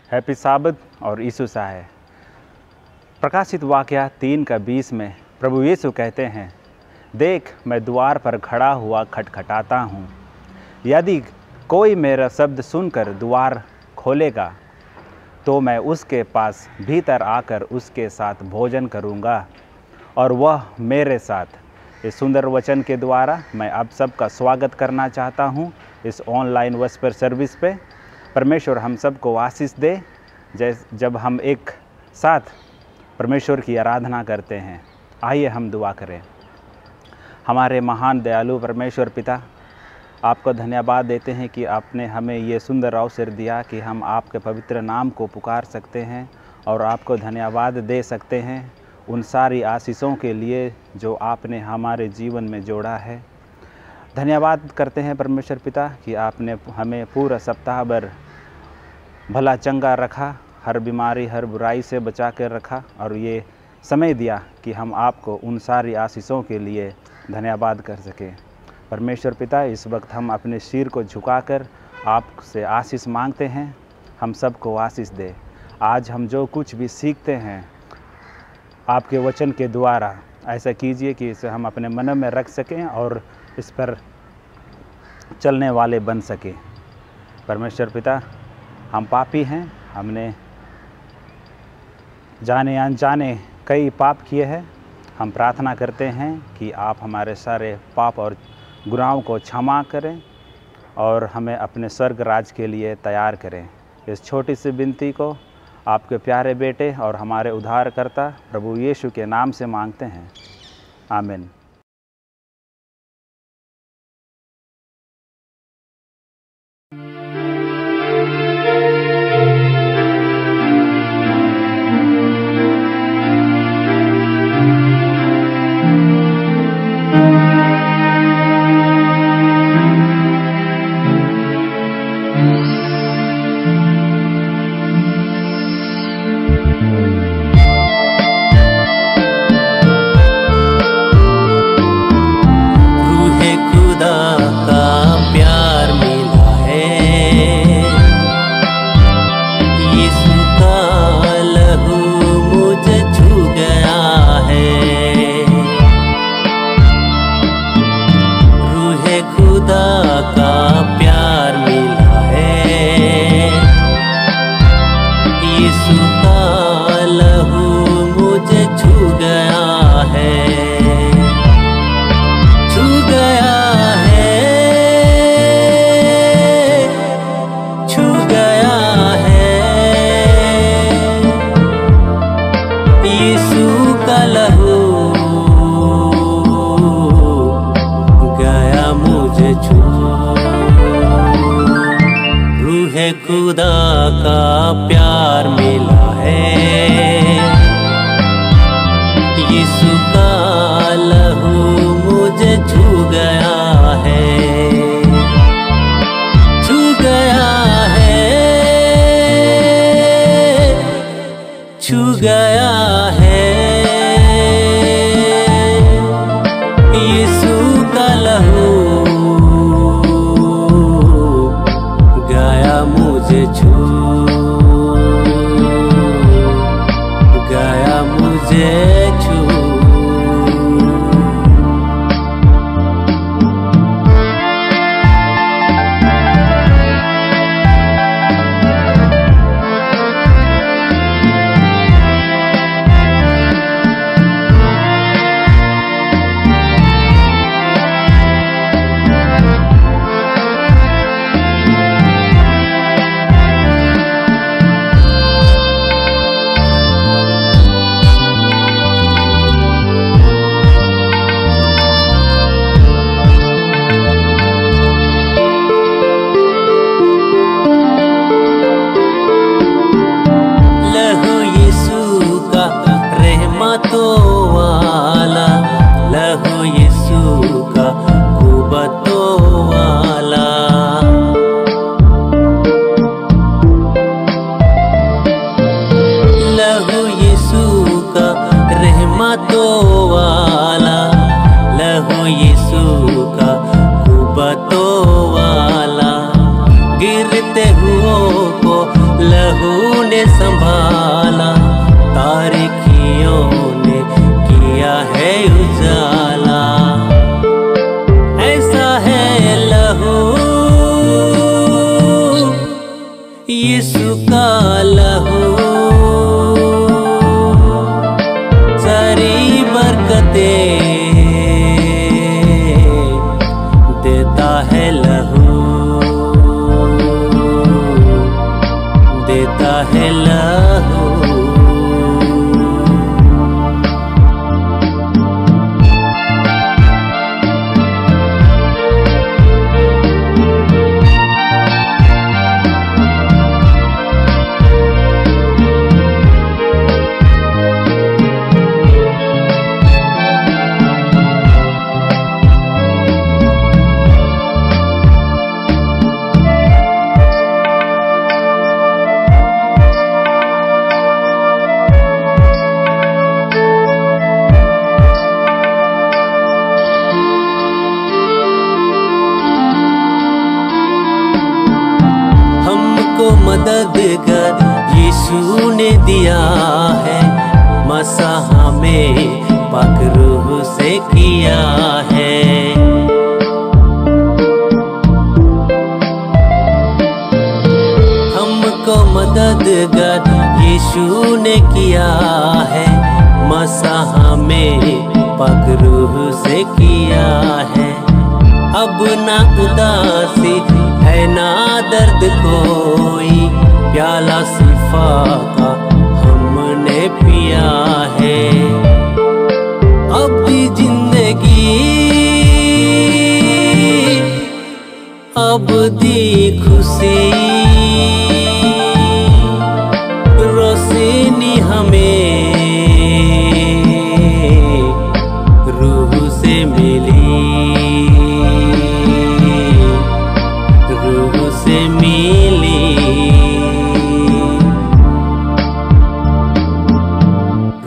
Happy साबत और यीशु सा है। प्रकाशित वाकया 3:20 में प्रभु यीशु कहते हैं, देख मैं द्वार पर खड़ा हुआ खटखटाता हूँ। यदि कोई मेरा शब्द सुनकर द्वार खोलेगा तो मैं उसके पास भीतर आकर उसके साथ भोजन करूँगा और वह मेरे साथ। इस सुंदर वचन के द्वारा मैं आप सबका स्वागत करना चाहता हूँ इस ऑनलाइन वस्पर सर्विस पे। परमेश्वर हम सबको आशीष दे जब हम एक साथ परमेश्वर की आराधना करते हैं। आइए हम दुआ करें। हमारे महान दयालु परमेश्वर पिता, आपको धन्यवाद देते हैं कि आपने हमें ये सुंदर अवसर दिया कि हम आपके पवित्र नाम को पुकार सकते हैं और आपको धन्यवाद दे सकते हैं उन सारी आशीषों के लिए जो आपने हमारे जीवन में जोड़ा है। धन्यवाद करते हैं परमेश्वर पिता कि आपने हमें पूरा सप्ताह भर भला चंगा रखा, हर बीमारी हर बुराई से बचा कर रखा और ये समय दिया कि हम आपको उन सारी आशीषों के लिए धन्यवाद कर सकें। परमेश्वर पिता, इस वक्त हम अपने सिर को झुकाकर आपसे आशीष मांगते हैं। हम सबको आशीष दे। आज हम जो कुछ भी सीखते हैं आपके वचन के द्वारा, ऐसा कीजिए कि इसे हम अपने मन में रख सकें और इस पर चलने वाले बन सकें। परमेश्वर पिता, हम पापी हैं, हमने जाने अनजाने कई पाप किए हैं। हम प्रार्थना करते हैं कि आप हमारे सारे पाप और गुनाहों को क्षमा करें और हमें अपने स्वर्ग राज के लिए तैयार करें। इस छोटी सी विनती को आपके प्यारे बेटे और हमारे उद्धारकर्ता प्रभु यीशु के नाम से मांगते हैं, आमीन। खुदा का प्यार मिला है, यीशु का लहू मुझे छू गया है, छू गया है, छू गया है। यीशु का लहू मुझे छू गया, मुझे छू। मददगार यीशु ने दिया है, मसीह हमें पाक रूह से किया है। हमको मददगार यीशु ने किया है, मसीह हमें पाक रूह से किया है। अब ना उदासी है ना दर्द कोई, प्याला शिफा का हमने पिया है। अब भी जिंदगी अब दी खुशी, रोशनी हमें रूह से मिली, रूह से मिली।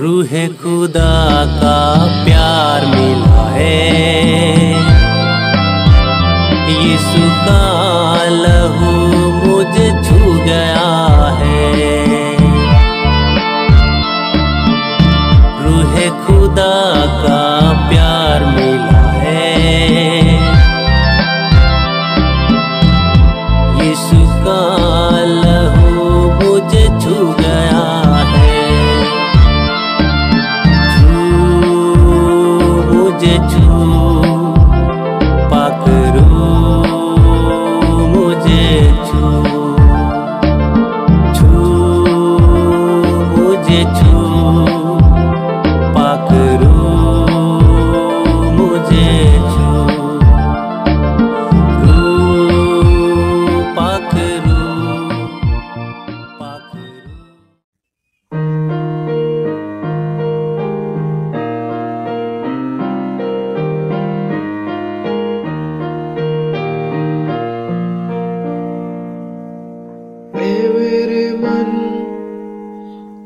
रूह खुदा का प्यार मिला है, यीशु का लहू मुझे छू गया है। रूह खुदा का प्यार मिला है, यीशु का लहू मुझे छू गया है। मुझे छू पाक रूह मुझे छू, मुझे छू पाक रूह मुझे छू, पाक रूह, पाक रूह। मेरे मन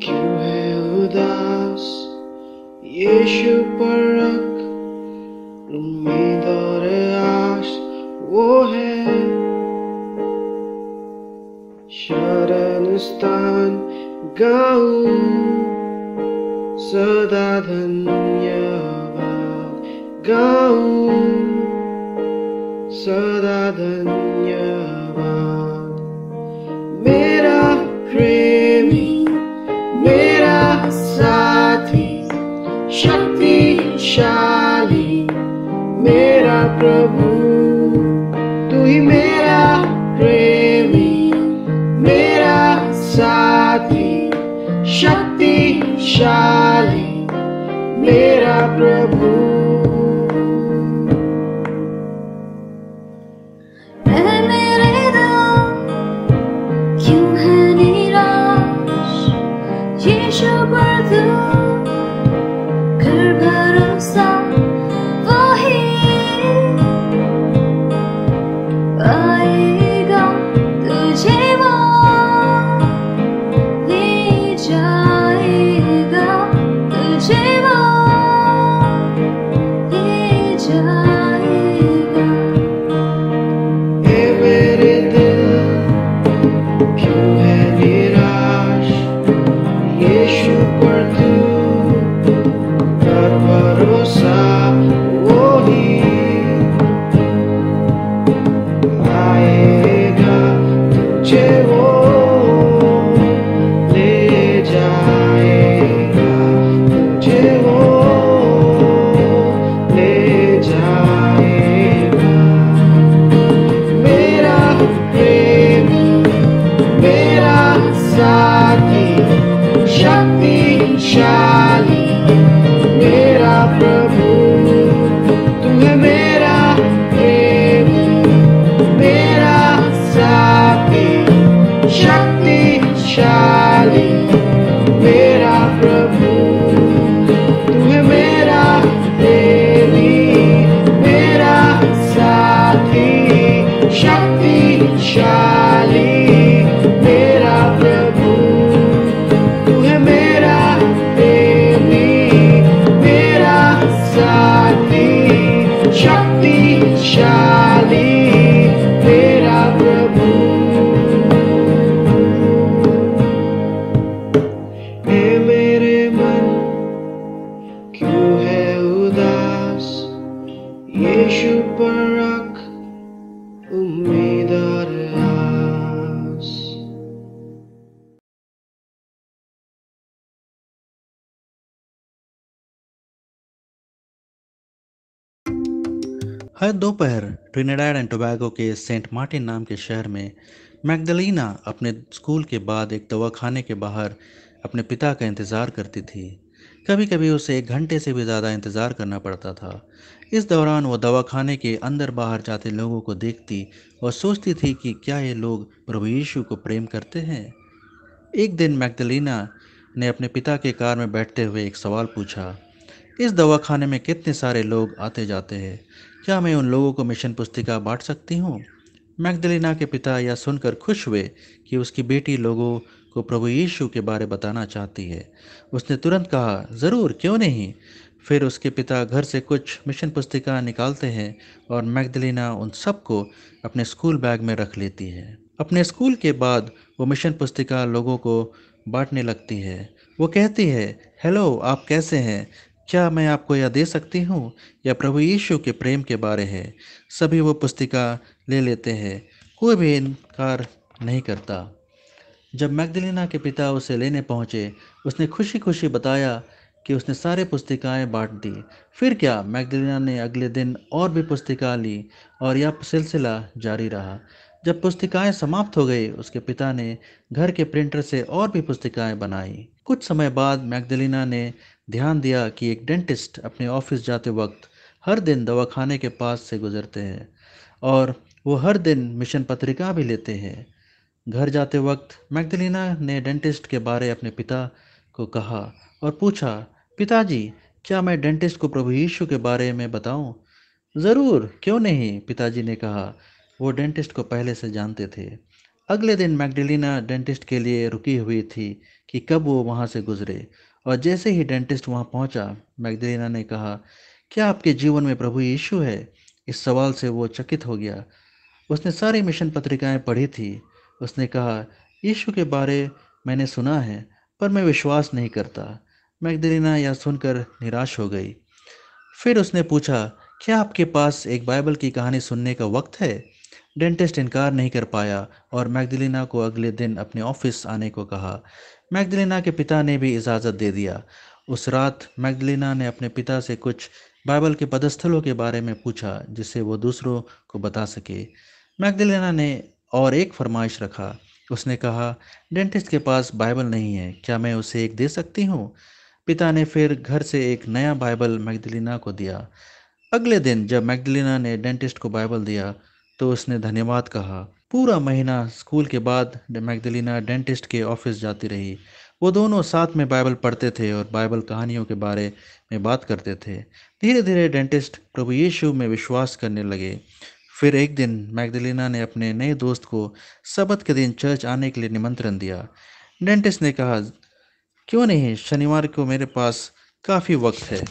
क्यों है उदास, यीशु पर रख उम्मीद और आस, वो है शरण स्थान। गाऊं सदा धन्यवाद, गाऊं सदा धन्यवाद। मेरा प्रेमी, मेरा साथी, शक्तिशाली मेरा प्रभु, तू ही मेरा प्रेमी, मेरा साथी, शक्तिशाली मेरा प्रभु। शक्ति हर दोपहर ट्रिनिडाड एंड टोबैगो के सेंट मार्टिन नाम के शहर में मैग्दलीना अपने स्कूल के बाद एक दवाखाने के बाहर अपने पिता का इंतज़ार करती थी। कभी कभी उसे 1 घंटे से भी ज़्यादा इंतज़ार करना पड़ता था। इस दौरान वो दवाखाने के अंदर बाहर जाते लोगों को देखती और सोचती थी कि क्या ये लोग प्रभु यीशु को प्रेम करते हैं। एक दिन मैग्दलीना ने अपने पिता के कार में बैठते हुए एक सवाल पूछा, इस दवाखाने में कितने सारे लोग आते जाते हैं, क्या मैं उन लोगों को मिशन पुस्तिका बांट सकती हूँ? मैग्दलीना के पिता यह सुनकर खुश हुए कि उसकी बेटी लोगों को प्रभु यीशु के बारे बताना चाहती है। उसने तुरंत कहा, ज़रूर, क्यों नहीं। फिर उसके पिता घर से कुछ मिशन पुस्तिका निकालते हैं और मैग्दलीना उन सबको अपने स्कूल बैग में रख लेती है। अपने स्कूल के बाद वो मिशन पुस्तिका लोगों को बांटने लगती है। वो कहती है, हेलो, आप कैसे हैं? क्या मैं आपको यह दे सकती हूँ? यह प्रभु यीशु के प्रेम के बारे है। सभी वो पुस्तिका ले लेते हैं, कोई भी इनकार नहीं करता। जब मैग्दलीना के पिता उसे लेने पहुँचे, उसने खुशी खुशी बताया कि उसने सारे पुस्तिकाएं बांट दी। फिर क्या, मैग्दलीना ने अगले दिन और भी पुस्तिका ली और यह सिलसिला जारी रहा। जब पुस्तिकाएं समाप्त हो गई, उसके पिता ने घर के प्रिंटर से और भी पुस्तिकाएं बनाई। कुछ समय बाद मैग्दलीना ने ध्यान दिया कि एक डेंटिस्ट अपने ऑफिस जाते वक्त हर दिन दवाखाने के पास से गुजरते हैं और वो हर दिन मिशन पत्रिका भी लेते हैं। घर जाते वक्त मैग्दलीना ने डेंटिस्ट के बारे अपने पिता को कहा और पूछा, पिताजी, क्या मैं डेंटिस्ट को प्रभु यीशु के बारे में बताऊं? ज़रूर, क्यों नहीं, पिताजी ने कहा। वो डेंटिस्ट को पहले से जानते थे। अगले दिन मैग्दलीना डेंटिस्ट के लिए रुकी हुई थी कि कब वो वहाँ से गुजरे, और जैसे ही डेंटिस्ट वहाँ पहुँचा, मैग्दलीना ने कहा, क्या आपके जीवन में प्रभु यीशु है? इस सवाल से वो चकित हो गया। उसने सारी मिशन पत्रिकाएं पढ़ी थी। उसने कहा, यीशु के बारे मैंने सुना है, पर मैं विश्वास नहीं करता। मैग्दलीना यह सुनकर निराश हो गई। फिर उसने पूछा, क्या आपके पास एक बाइबल की कहानी सुनने का वक्त है? डेंटिस्ट इनकार नहीं कर पाया और मैग्दलीना को अगले दिन अपने ऑफिस आने को कहा। मैग्दलीना के पिता ने भी इजाज़त दे दिया। उस रात मैग्दलीना ने अपने पिता से कुछ बाइबल के पदस्थलों के बारे में पूछा, जिससे वो दूसरों को बता सके। मैग्दलीना ने और एक फरमाइश रखा। उसने कहा, डेंटिस्ट के पास बाइबल नहीं है, क्या मैं उसे एक दे सकती हूँ? पिता ने फिर घर से एक नया बाइबल मैग्दलीना को दिया। अगले दिन जब मैग्दलीना ने डेंटिस्ट को बाइबल दिया तो उसने धन्यवाद कहा। पूरा महीना स्कूल के बाद मैग्दलीना डेंटिस्ट के ऑफिस जाती रही। वो दोनों साथ में बाइबल पढ़ते थे और बाइबल कहानियों के बारे में बात करते थे। धीरे धीरे डेंटिस्ट प्रभु यीशु में विश्वास करने लगे। फिर एक दिन मैग्दलीना ने अपने नए दोस्त को सबत के दिन चर्च आने के लिए निमंत्रण दिया। डेंटिस्ट ने कहा, क्यों नहीं, शनिवार को मेरे पास काफ़ी वक्त है।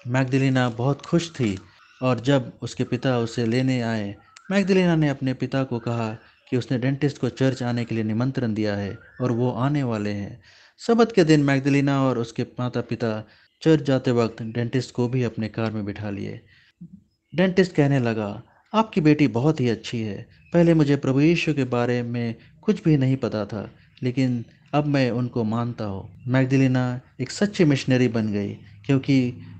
मैग्दलीना बहुत खुश थी और जब उसके पिता उसे लेने आए, मैग्दलीना ने अपने पिता को कहा कि उसने डेंटिस्ट को चर्च आने के लिए निमंत्रण दिया है और वो आने वाले हैं। सबत के दिन मैग्दलीना और उसके माता पिता चर्च जाते वक्त डेंटिस्ट को भी अपने कार में बिठा लिए। डेंटिस्ट कहने लगा, आपकी बेटी बहुत ही अच्छी है। पहले मुझे प्रभु यीशु के बारे में कुछ भी नहीं पता था, लेकिन अब मैं उनको मानता हूँ। मैग्दलीना एक सच्ची मिशनरी बन गई क्योंकि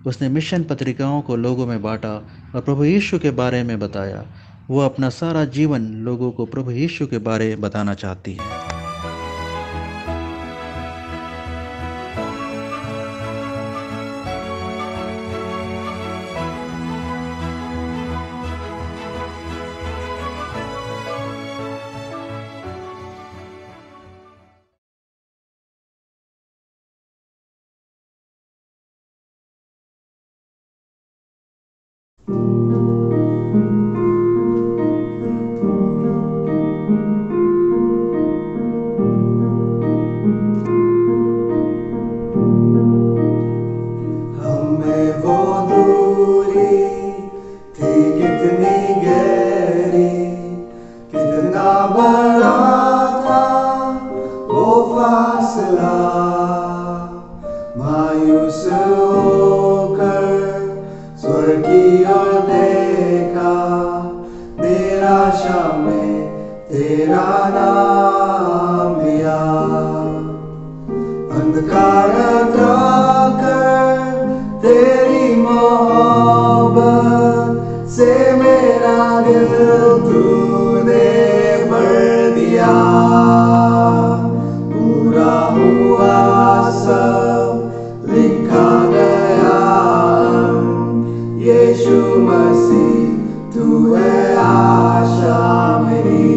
उसने मिशन पत्रिकाओं को लोगों में बांटा और प्रभु यीशु के बारे में बताया। वो अपना सारा जीवन लोगों को प्रभु यीशु के बारे बताना चाहती है। से दिल तूने भर दिया, पूरा हुआ सब लिखा गया। यीशु मसीह तू है आशा मेरी।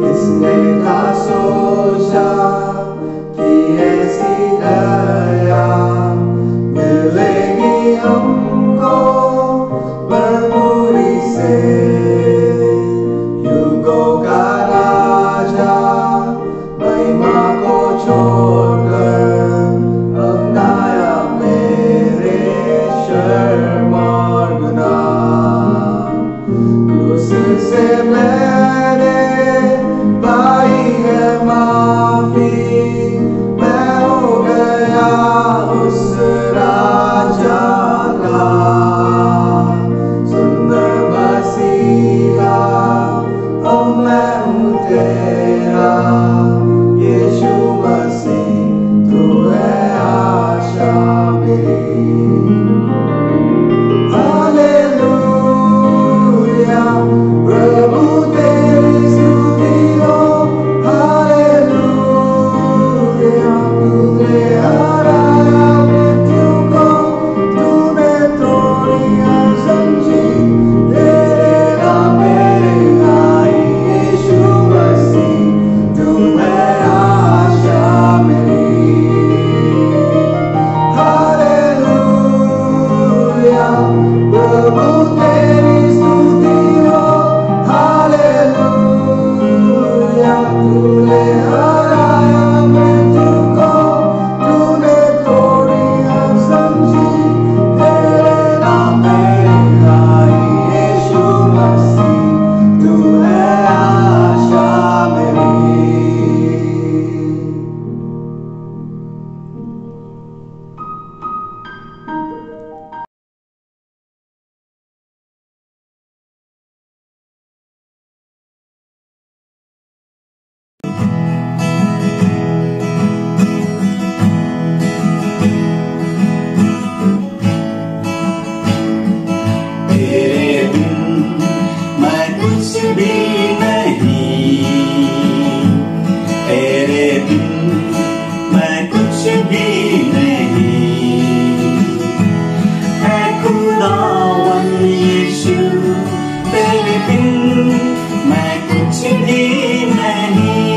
किसने था सोचा कि ऐसी दया मिलेगी हमको भरपूरी से। युगों का राजा महिमा को छोड़कर अपनाया मेरे शर्म और गुनाह। क्रूस से मैंने पाई है माफी, मैं हो गया उस राजा का सुंदर मसीहा। अब मैं हूँ तेरा यीशु मसीह, तू है आशा मेरी। हालेलुया, प्रभु तेरी स्तुति हो। हालेलुया, तूने हराया मृत्यु को, तूने तोड़ी असंजी। तेरे नाम मेरे आई यीशु मसीह, तू है आशा मेरी। हालेलुया, प्रभु तेरी स्तुति हो। हालेलुया, तूने हराया मृत्यु को, तूने तोड़ी असंजी। तेरे नाम मेरे आई यीशु मसीह, तू है आशा मेरी। तेरे बिन मैं कुछ भी नहीं, तेरे बिन मैं कुछ भी नहीं। है खुदावन यीशु, तेरे बिन मैं कुछ भी नहीं।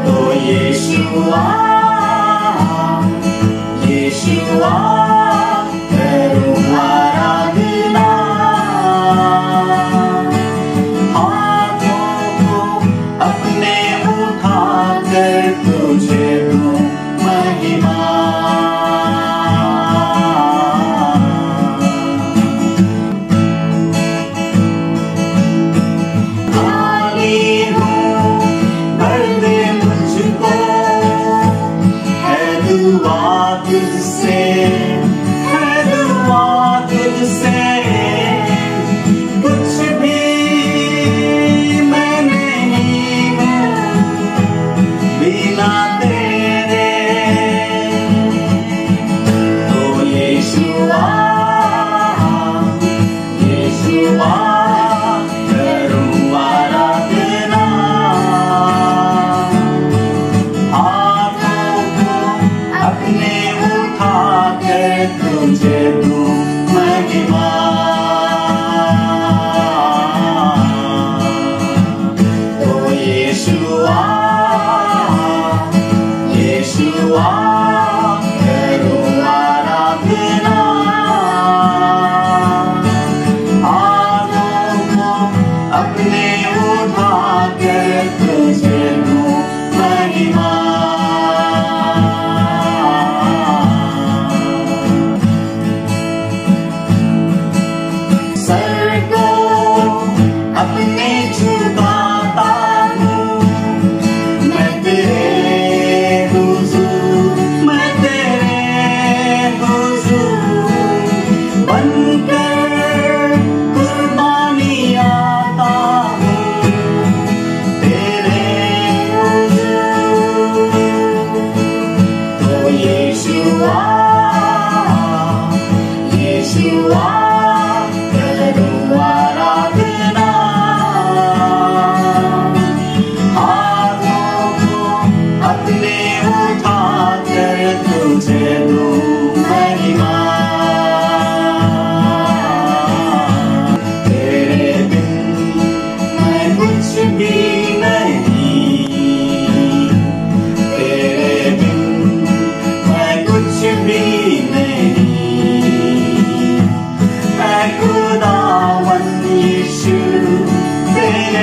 तो यीशुआ, यीशुआ करूं आराधना। हाथों को अपने उठाकर तुझे दूं महिमा। खाली हूँ, भर दे मुझको, है दुआ तुझसे, है दुआ तुझसे। कुछ भी मैं नहीं हूँ बिना तेरे। तो यीशुआ, यीशुआ करूं आराधना। हाथों को अपने उठाकर तुझे दूं महिमा। तो यीशुआ, यीशुआ करूं आराधना। हाथों को अपने उठाकर तुझे दूं महिमा। सर को अपने झुकाता हूँ, मैं तेरे हुजूर, मैं तेरे हुजूर बनकर कुर्बानी आता हूँ तेरे हुजूर। तो यीशु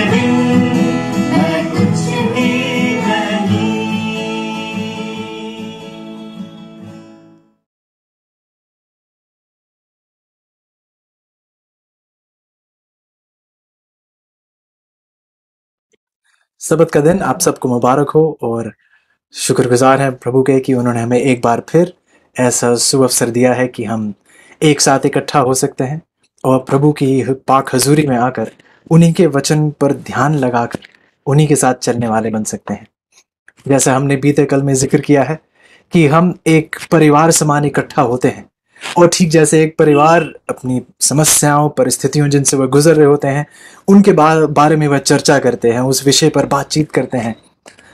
बिन मैं कुछ भी नहीं। सबत का दिन आप सबको मुबारक हो और शुक्रगुजार हैं प्रभु के कि उन्होंने हमें एक बार फिर ऐसा सुअवसर दिया है कि हम एक साथ इकट्ठा हो सकते हैं और प्रभु की पाक हजूरी में आकर उन्हीं के वचन पर ध्यान लगाकर उन्हीं के साथ चलने वाले बन सकते हैं। जैसा हमने बीते कल में जिक्र किया है कि हम एक परिवार समान इकट्ठा होते हैं और ठीक जैसे एक परिवार अपनी समस्याओं परिस्थितियों जिनसे वह गुजर रहे होते हैं उनके बारे में वह चर्चा करते हैं, उस विषय पर बातचीत करते हैं,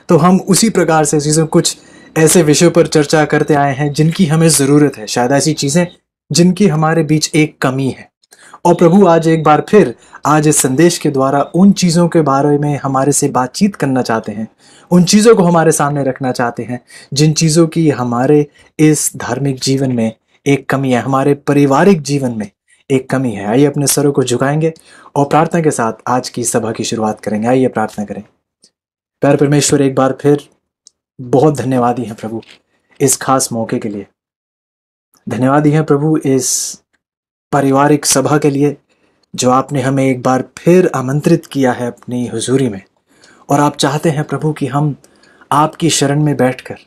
तो हम उसी प्रकार से चीज़ों कुछ ऐसे विषयों पर चर्चा करते आए हैं जिनकी हमें ज़रूरत है, शायद ऐसी चीज़ें जिनकी हमारे बीच एक कमी है। और प्रभु आज एक बार फिर आज इस संदेश के द्वारा उन चीज़ों के बारे में हमारे से बातचीत करना चाहते हैं, उन चीज़ों को हमारे सामने रखना चाहते हैं जिन चीज़ों की हमारे इस धार्मिक जीवन में एक कमी है, हमारे पारिवारिक जीवन में एक कमी है। आइए अपने सरों को झुकाएंगे और प्रार्थना के साथ आज की सभा की शुरुआत करेंगे। आइए प्रार्थना करें। प्यारे परमेश्वर, एक बार फिर बहुत धन्यवादी हैं प्रभु इस खास मौके के लिए। धन्यवादी हैं प्रभु इस पारिवारिक सभा के लिए जो आपने हमें एक बार फिर आमंत्रित किया है अपनी हुजूरी में। और आप चाहते हैं प्रभु कि हम आपकी शरण में बैठकर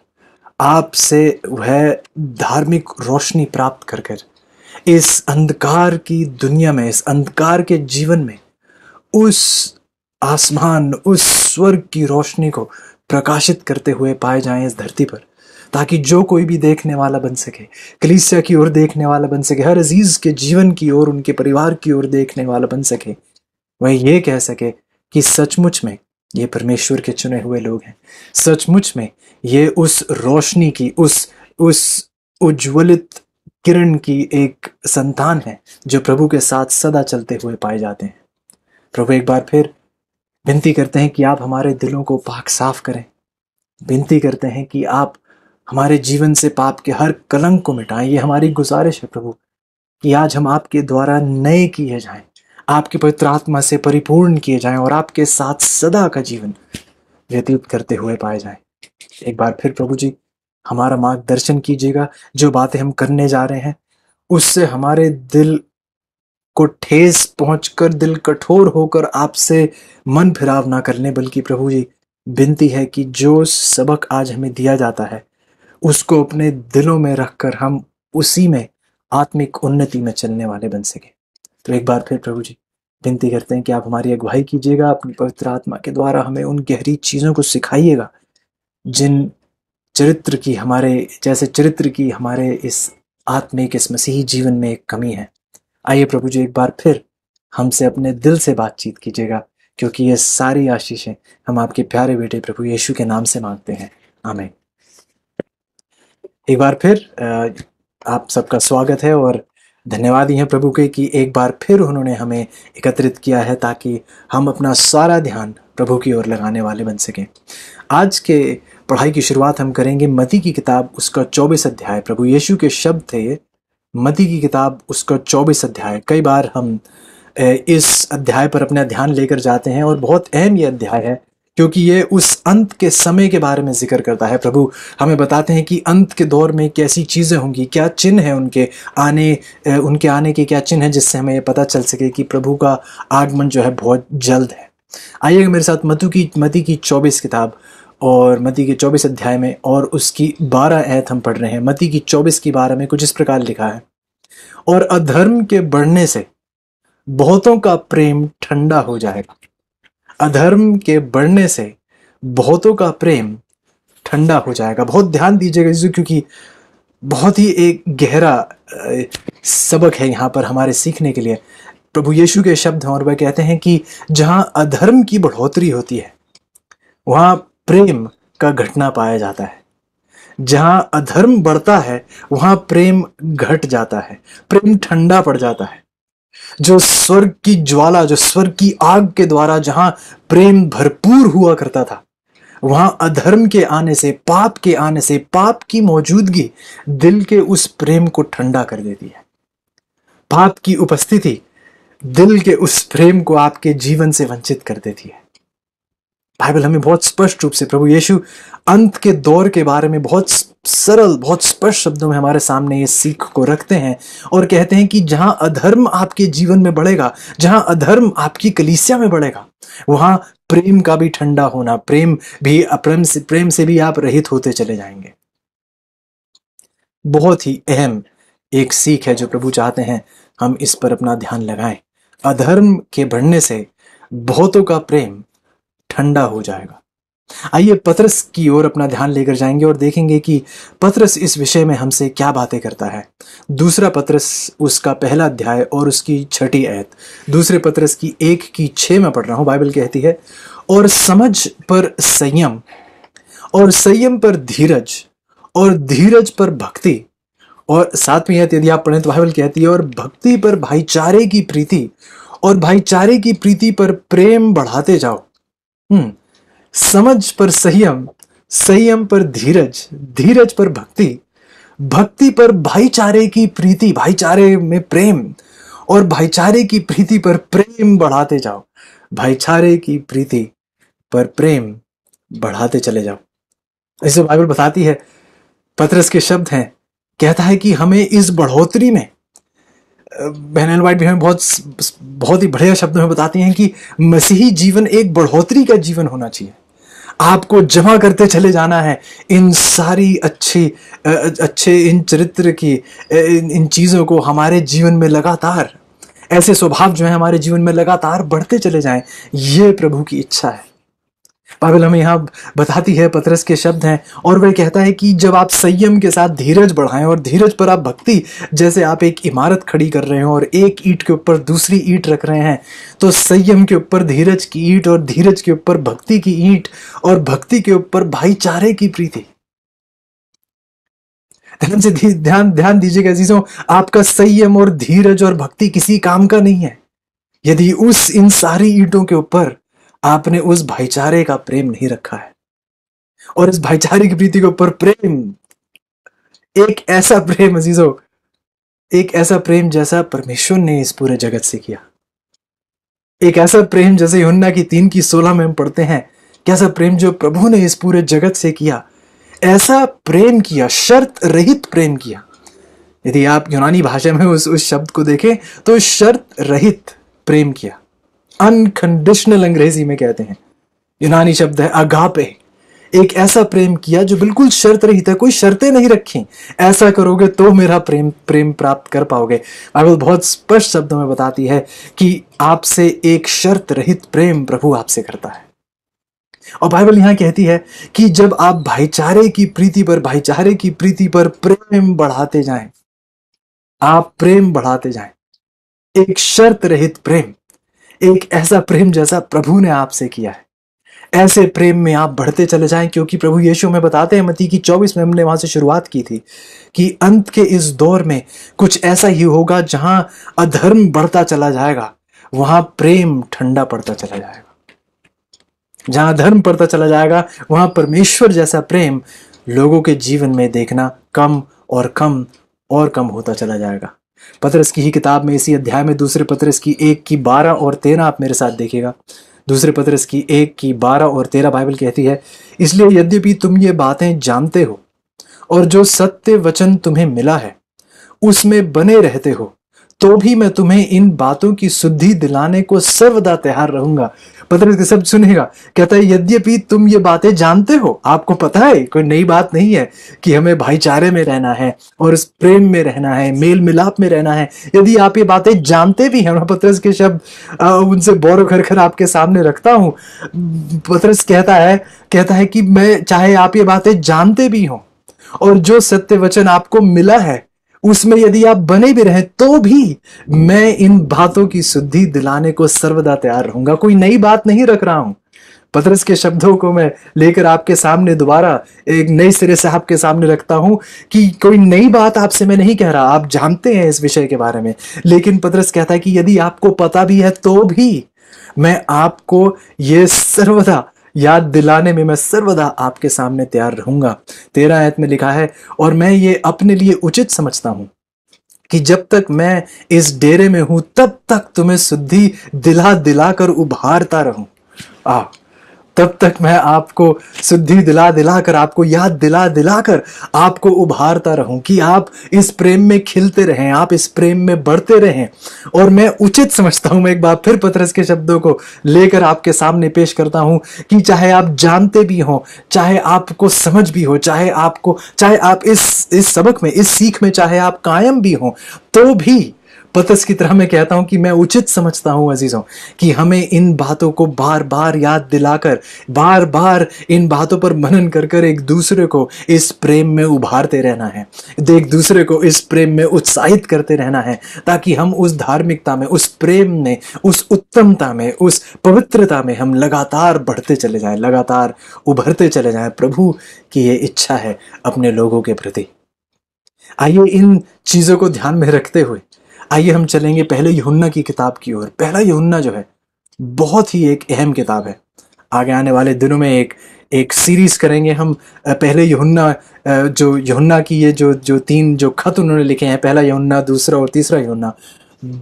आपसे वह धार्मिक रोशनी प्राप्त कर कर इस अंधकार की दुनिया में, इस अंधकार के जीवन में उस आसमान, उस स्वर्ग की रोशनी को प्रकाशित करते हुए पाए जाएं इस धरती पर, ताकि जो कोई भी देखने वाला बन सके, कलीसिया की ओर देखने वाला बन सके, हर अजीज के जीवन की ओर, उनके परिवार की ओर देखने वाला बन सके, वह ये कह सके कि सचमुच में ये परमेश्वर के चुने हुए लोग हैं, सचमुच में ये उस रोशनी की, उस उज्ज्वलित किरण की एक संतान है जो प्रभु के साथ सदा चलते हुए पाए जाते हैं। प्रभु एक बार फिर विनती करते हैं कि आप हमारे दिलों को पाक साफ करें। विनती करते हैं कि आप हमारे जीवन से पाप के हर कलंक को मिटाएं। ये हमारी गुजारिश है प्रभु कि आज हम आपके द्वारा नए किए जाएं, आपकी पवित्र आत्मा से परिपूर्ण किए जाएं और आपके साथ सदा का जीवन व्यतीत करते हुए पाए जाएं। एक बार फिर प्रभु जी हमारा मार्गदर्शन कीजिएगा। जो बातें हम करने जा रहे हैं उससे हमारे दिल को ठेस पहुंचकर, दिल कठोर होकर आपसे मन फिराव ना करने, बल्कि प्रभु जी विनती है कि जो सबक आज हमें दिया जाता है उसको अपने दिलों में रखकर हम उसी में आत्मिक उन्नति में चलने वाले बन सके। तो एक बार फिर प्रभु जी विनती करते हैं कि आप हमारी अगुवाई कीजिएगा, अपनी पवित्र आत्मा के द्वारा हमें उन गहरी चीज़ों को सिखाइएगा जिन चरित्र की हमारे इस आत्मिक, इस मसीही जीवन में एक कमी है। आइए प्रभु जी एक बार फिर हमसे अपने दिल से बातचीत कीजिएगा, क्योंकि ये सारी आशीषें हम आपके प्यारे बेटे प्रभु यीशु के नाम से मांगते हैं, आमीन। एक बार फिर आप सबका स्वागत है और धन्यवाद हैं प्रभु के कि एक बार फिर उन्होंने हमें एकत्रित किया है ताकि हम अपना सारा ध्यान प्रभु की ओर लगाने वाले बन सकें। आज के पढ़ाई की शुरुआत हम करेंगे मत्ती की किताब, उसका 24 अध्याय। प्रभु यीशु के शब्द थे ये, मत्ती की किताब उसका 24 अध्याय। कई बार हम इस अध्याय पर अपना ध्यान लेकर जाते हैं और बहुत अहम ये अध्याय है क्योंकि ये उस अंत के समय के बारे में जिक्र करता है। प्रभु हमें बताते हैं कि अंत के दौर में कैसी चीज़ें होंगी, क्या चिन्ह है उनके आने के क्या चिन्ह है, जिससे हमें ये पता चल सके कि प्रभु का आगमन जो है बहुत जल्द है। आइए मेरे साथ मत्ती की 24 किताब और मत्ती के 24 अध्याय में और उसकी 12 आयत हम पढ़ रहे हैं। मत्ती की 24 की 12 में कुछ इस प्रकार लिखा है, और अधर्म के बढ़ने से बहुतों का प्रेम ठंडा हो जाएगा। अधर्म के बढ़ने से बहुतों का प्रेम ठंडा हो जाएगा। बहुत ध्यान दीजिएगा क्योंकि बहुत ही एक गहरा सबक है यहाँ पर हमारे सीखने के लिए। प्रभु यीशु के शब्द हैं और वह कहते हैं कि जहाँ अधर्म की बढ़ोतरी होती है वहाँ प्रेम का घटना पाया जाता है। जहाँ अधर्म बढ़ता है वहाँ प्रेम घट जाता है, प्रेम ठंडा पड़ जाता है। जो स्वर्ग की ज्वाला, जो स्वर्ग की आग के द्वारा जहां प्रेम भरपूर हुआ करता था, वहां अधर्म के आने से, पाप के आने से, पाप की मौजूदगी दिल के उस प्रेम को ठंडा कर देती है। पाप की उपस्थिति दिल के उस प्रेम को आपके जीवन से वंचित कर देती है। बाइबल हमें बहुत स्पष्ट रूप से प्रभु यीशु अंत के दौर के बारे में बहुत सरल, बहुत स्पष्ट शब्दों में हमारे सामने ये सीख को रखते हैं और कहते हैं कि जहां अधर्म आपके जीवन में बढ़ेगा, जहां अधर्म आपकी कलीसिया में बढ़ेगा, वहां प्रेम का भी ठंडा होना, प्रेम से भी आप रहित होते चले जाएंगे। बहुत ही अहम एक सीख है जो प्रभु चाहते हैं हम इस पर अपना ध्यान लगाएं। अधर्म के बढ़ने से बहुतों का प्रेम ठंडा हो जाएगा। आइए पतरस की ओर अपना ध्यान लेकर जाएंगे और देखेंगे कि पतरस इस विषय में हमसे क्या बातें करता है। दूसरा पतरस उसका पहला अध्याय और उसकी 6ठी आयत, दूसरे पतरस की 1:6 में पढ़ रहा हूं। बाइबल कहती है, और समझ पर संयम, और संयम पर धीरज, और धीरज पर भक्ति, और 7वीं आयत यदि आप पढ़ें तो बाइबल कहती है, और भक्ति पर भाईचारे की प्रीति, और भाईचारे की प्रीति पर प्रेम बढ़ाते जाओ। समझ पर संयम, संयम पर धीरज, धीरज पर भक्ति, भक्ति पर भाईचारे की प्रीति, भाईचारे में प्रेम, और भाईचारे की प्रीति पर प्रेम बढ़ाते जाओ। भाईचारे की प्रीति पर प्रेम बढ़ाते चले जाओ। इसे बाइबल बताती है, पतरस के शब्द हैं, कहता है कि हमें इस बढ़ोतरी में, बहन एल वाइट भी हमें बहुत ही बढ़िया शब्दों में बताती हैं कि मसीही जीवन एक बढ़ोतरी का जीवन होना चाहिए। आपको जमा करते चले जाना है इन सारी अच्छे इन चरित्र की, इन चीजों को हमारे जीवन में लगातार, ऐसे स्वभाव जो है हमारे जीवन में लगातार बढ़ते चले जाएं। ये प्रभु की इच्छा है। बाइबल हमें यहाँ बताती है, पतरस के शब्द हैं, और वह कहता है कि जब आप संयम के साथ धीरज बढ़ाएं और धीरज पर आप भक्ति, जैसे आप एक इमारत खड़ी कर रहे हो और एक ईंट के ऊपर दूसरी ईंट रख रहे हैं, तो संयम के ऊपर धीरज की ईंट, और धीरज के ऊपर भक्ति की ईंट, और भक्ति के ऊपर भाईचारे की प्रीति। ध्यान दीजिएगा अजीजों, आपका संयम और धीरज और भक्ति किसी काम का नहीं है यदि इन सारी ईंटों के ऊपर आपने उस भाईचारे का प्रेम नहीं रखा है। और इस भाईचारे की प्रीति के ऊपर प्रेम, एक ऐसा प्रेम अजीजों, एक ऐसा प्रेम जैसा परमेश्वर ने इस पूरे जगत से किया। एक ऐसा प्रेम जैसे यूहन्ना की 3:16 में हम पढ़ते हैं, कैसा प्रेम जो प्रभु ने इस पूरे जगत से किया। ऐसा प्रेम किया, शर्त रहित प्रेम किया। यदि आप यूनानी भाषा में उस शब्द को देखें तो शर्त रहित प्रेम किया, अनकंडीशनल अंग्रेजी में कहते हैं। यूनानी शब्द है अगापे। एक ऐसा प्रेम किया जो बिल्कुल शर्त रहित है, कोई शर्तें नहीं रखी, ऐसा करोगे तो मेरा प्रेम प्राप्त कर पाओगे। बाइबल बहुत स्पष्ट शब्दों में बताती है कि आपसे एक शर्त रहित प्रेम प्रभु आपसे करता है। और बाइबल यहां कहती है कि जब आप भाईचारे की प्रीति पर प्रेम बढ़ाते जाएं, आप प्रेम बढ़ाते जाएं, एक शर्त रहित प्रेम, एक ऐसा प्रेम जैसा प्रभु ने आपसे किया है, ऐसे प्रेम में आप बढ़ते चले जाएं। क्योंकि प्रभु यीशु में बताते हैं, मत्ती की 24 में हमने वहां से शुरुआत की थी, कि अंत के इस दौर में कुछ ऐसा ही होगा, जहां अधर्म बढ़ता चला जाएगा वहां प्रेम ठंडा पड़ता चला जाएगा। जहां धर्म बढ़ता चला जाएगा वहां परमेश्वर जैसा प्रेम लोगों के जीवन में देखना कम और कम और कम होता चला जाएगा। पतरस की ही किताब में इसी अध्याय में दूसरे पतरस की 1:12 और 13 आप मेरे साथ देखिएगा। दूसरे पतरस की 1:12 और 13 बाइबल कहती है, इसलिए यद्यपि तुम ये बातें जानते हो और जो सत्य वचन तुम्हें मिला है उसमें बने रहते हो, तो भी मैं तुम्हें इन बातों की शुद्धि दिलाने को सर्वदा तैयार रहूंगा। पतरस के शब्द सुनेगा, कहता है यद्यपि तुम ये बातें जानते हो, आपको पता है, कोई नई बात नहीं है कि हमें भाईचारे में रहना है और इस प्रेम में रहना है, मेल मिलाप में रहना है। यदि आप ये बातें जानते भी हैं, पतरस के शब्द उनसे बोरो कर आपके सामने रखता हूं। पतरस कहता है कि मैं, चाहे आप ये बातें जानते भी हो और जो सत्य वचन आपको मिला है उसमें यदि आप बने भी रहें, तो भी मैं इन बातों की शुद्धि दिलाने को सर्वदा तैयार रहूंगा। कोई नई बात नहीं रख रहा हूं। पतरस के शब्दों को मैं लेकर आपके सामने दोबारा एक नई सिरे से आपके सामने रखता हूं कि कोई नई बात आपसे मैं नहीं कह रहा, आप जानते हैं इस विषय के बारे में। लेकिन पतरस कहता है कि यदि आपको पता भी है तो भी मैं आपको ये सर्वदा याद दिलाने में मैं सर्वदा आपके सामने तैयार रहूंगा। 13 आयत में लिखा है, और मैं ये अपने लिए उचित समझता हूं कि जब तक मैं इस डेरे में हूं तब तक तुम्हें शुद्धि दिला दिलाकर उभारता रहूं। तब तक मैं आपको शुद्धि दिला दिलाकर, आपको याद दिला दिलाकर आपको उभारता रहूं कि आप इस प्रेम में खिलते रहें, आप इस प्रेम में बढ़ते रहें। और मैं उचित समझता हूं, मैं एक बार फिर पतरस के शब्दों को लेकर आपके सामने पेश करता हूं कि चाहे आप जानते भी हो, चाहे आपको समझ भी हो, चाहे आप इस सबक में, इस सीख में चाहे आप कायम भी हो, तो भी पतरस की तरह मैं कहता हूं कि मैं उचित समझता हूं अजीजों कि हमें इन बातों को बार बार याद दिलाकर, बार बार इन बातों पर मनन कर कर एक दूसरे को इस प्रेम में उभारते रहना है, एक दूसरे को इस प्रेम में उत्साहित करते रहना है, ताकि हम उस धार्मिकता में, उस प्रेम में, उस उत्तमता में, उस पवित्रता में हम लगातार बढ़ते चले जाएं, लगातार उभरते चले जाएं। प्रभु की ये इच्छा है अपने लोगों के प्रति। आइए इन चीजों को ध्यान में रखते हुए आइए हम चलेंगे पहले यूहन्ना की किताब की ओर। पहला यूहन्ना जो है बहुत ही एक अहम किताब है। आगे आने वाले दिनों में एक सीरीज करेंगे हम पहले यूहन्ना, जो यूहन्ना की ये जो तीन जो खत उन्होंने लिखे हैं, पहला यूहन्ना, दूसरा और तीसरा यूहन्ना,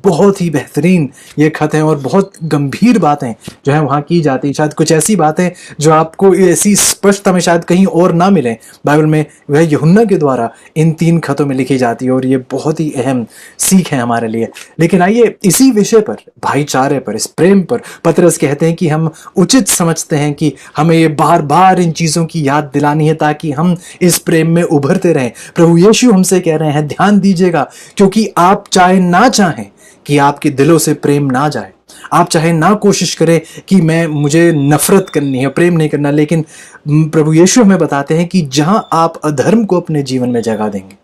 बहुत ही बेहतरीन ये खत हैं और बहुत गंभीर बातें जो है वहाँ की जाती है। शायद कुछ ऐसी बातें जो आपको ऐसी स्पष्टता में शायद कहीं और ना मिले बाइबल में, वह यूहन्ना के द्वारा इन तीन खतों में लिखी जाती है और ये बहुत ही अहम सीख है हमारे लिए। लेकिन आइए इसी विषय पर, भाईचारे पर, इस प्रेम पर पतरस कहते हैं कि हम उचित समझते हैं कि हमें ये बार बार इन चीज़ों की याद दिलानी है ताकि हम इस प्रेम में उभरते रहें। प्रभु यीशु हमसे कह रहे हैं, ध्यान दीजिएगा, क्योंकि आप चाहे ना चाहें कि आपके दिलों से प्रेम ना जाए, आप चाहे ना कोशिश करें कि मुझे नफरत करनी है, प्रेम नहीं करना, लेकिन प्रभु यीशु हमें बताते हैं कि जहां आप अधर्म को अपने जीवन में जगह देंगे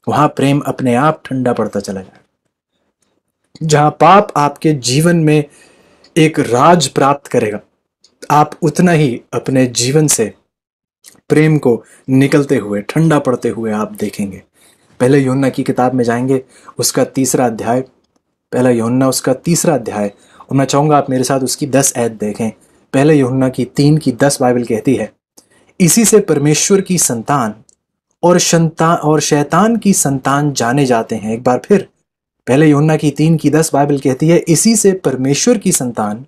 वहां प्रेम अपने आप ठंडा पड़ता चला जाएगा। जहां पाप आपके जीवन में एक राज प्राप्त करेगा, आप उतना ही अपने जीवन से प्रेम को निकलते हुए, ठंडा पड़ते हुए आप देखेंगे। पहले यूहन्ना की किताब में जाएंगे, उसका तीसरा अध्याय, पहला यूहन्ना उसका तीसरा अध्याय, और मैं चाहूंगा आप मेरे साथ उसकी 10 आयत देखें। पहले यूहन्ना की 3:10 बाइबल कहती है, इसी से परमेश्वर की संतान और शैतान की संतान जाने जाते हैं। एक बार फिर पहले यूहन्ना की 3:10 बाइबल कहती है, इसी से परमेश्वर की संतान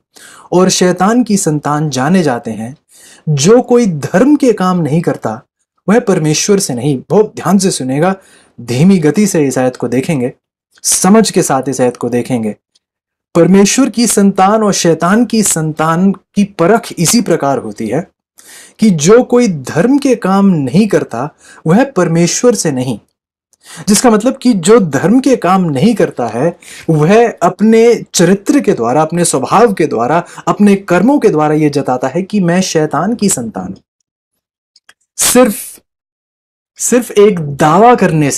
और शैतान की संतान जाने जाते हैं। जो कोई धर्म के काम नहीं करता वह परमेश्वर से नहीं। बहुत ध्यान से सुनेगा, धीमी गति से इस आयत को देखेंगे, समझ के साथ इस आयत को देखेंगे। परमेश्वर की संतान और शैतान की संतान की परख इसी प्रकार होती है कि जो कोई धर्म के काम नहीं करता वह परमेश्वर से नहीं। जिसका मतलब कि जो धर्म के काम नहीं करता है वह अपने चरित्र के द्वारा, अपने स्वभाव के द्वारा, अपने कर्मों के द्वारा यह जताता है कि मैं शैतान की संतान। सिर्फ एक दावा करने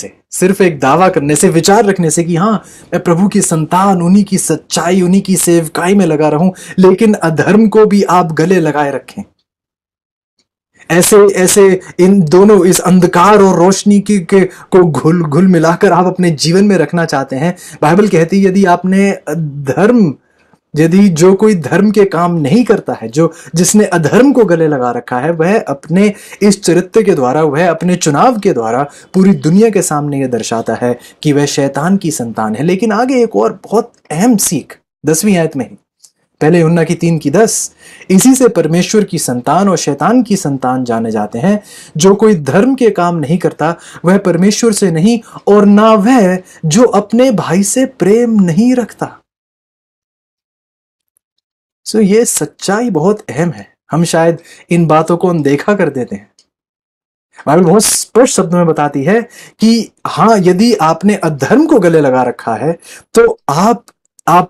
से, विचार रखने से कि हाँ मैं प्रभु की संतान, उन्हीं की सच्चाई, उन्हीं की सेवकाई में लगा रहूं, लेकिन अधर्म को भी आप गले लगाए रखें। ऐसे इन दोनों, इस अंधकार और रोशनी को घुल मिलाकर आप अपने जीवन में रखना चाहते हैं। बाइबल कहती है यदि जो कोई धर्म के काम नहीं करता है, जिसने अधर्म को गले लगा रखा है, वह अपने इस चरित्र के द्वारा, वह अपने चुनाव के द्वारा पूरी दुनिया के सामने यह दर्शाता है कि वह शैतान की संतान है। लेकिन आगे एक और बहुत अहम सीख 10वीं आयत में, पहले यूहन्ना की 3:10, इसी से परमेश्वर की संतान और शैतान की संतान जाने जाते हैं। जो कोई धर्म के काम नहीं करता वह परमेश्वर से नहीं, और ना वह जो अपने भाई से प्रेम नहीं रखता। ये सच्चाई बहुत अहम है। हम शायद इन बातों को अनदेखा कर देते हैं। बाइबल बहुत स्पष्ट शब्दों में बताती है कि हाँ, यदि आपने अधर्म को गले लगा रखा है तो आप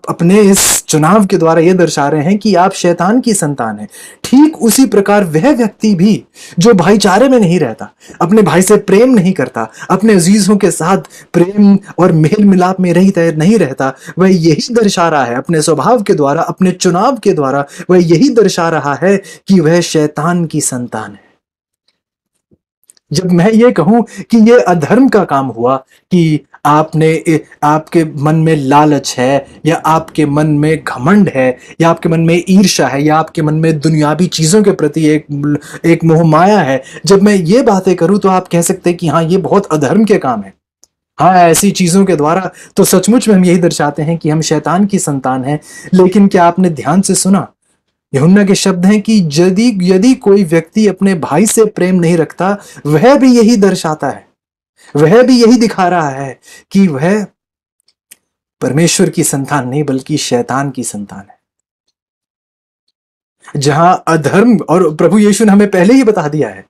अपने इस चुनाव के द्वारा यह दर्शा रहे हैं कि आप शैतान की संतान हैं। ठीक उसी प्रकार वह व्यक्ति भी जो भाईचारे में नहीं रहता, अपने भाई से प्रेम नहीं करता, अपने अजीजों के साथ प्रेम और मेल मिलाप में नहीं रहता, वह यही दर्शा रहा है अपने स्वभाव के द्वारा, अपने चुनाव के द्वारा, वह यही दर्शा रहा है कि वह शैतान की संतान है। जब मैं ये कहूं कि ये अधर्म का काम हुआ, कि आपके मन में लालच है, या आपके मन में घमंड है, या आपके मन में ईर्ष्या है, या आपके मन में दुनियावी चीजों के प्रति एक मोह माया है, जब मैं ये बातें करूं तो आप कह सकते हैं कि हाँ, ये बहुत अधर्म के काम है। हाँ, ऐसी चीजों के द्वारा तो सचमुच में हम यही दर्शाते हैं कि हम शैतान की संतान हैं। लेकिन क्या आपने ध्यान से सुना? यूहन्ना के शब्द हैं कि यदि यदि कोई व्यक्ति अपने भाई से प्रेम नहीं रखता, वह भी यही दर्शाता है, वह भी यही दिखा रहा है कि वह परमेश्वर की संतान नहीं बल्कि शैतान की संतान है। जहां अधर्म, और प्रभु यीशु ने हमें पहले ही बता दिया है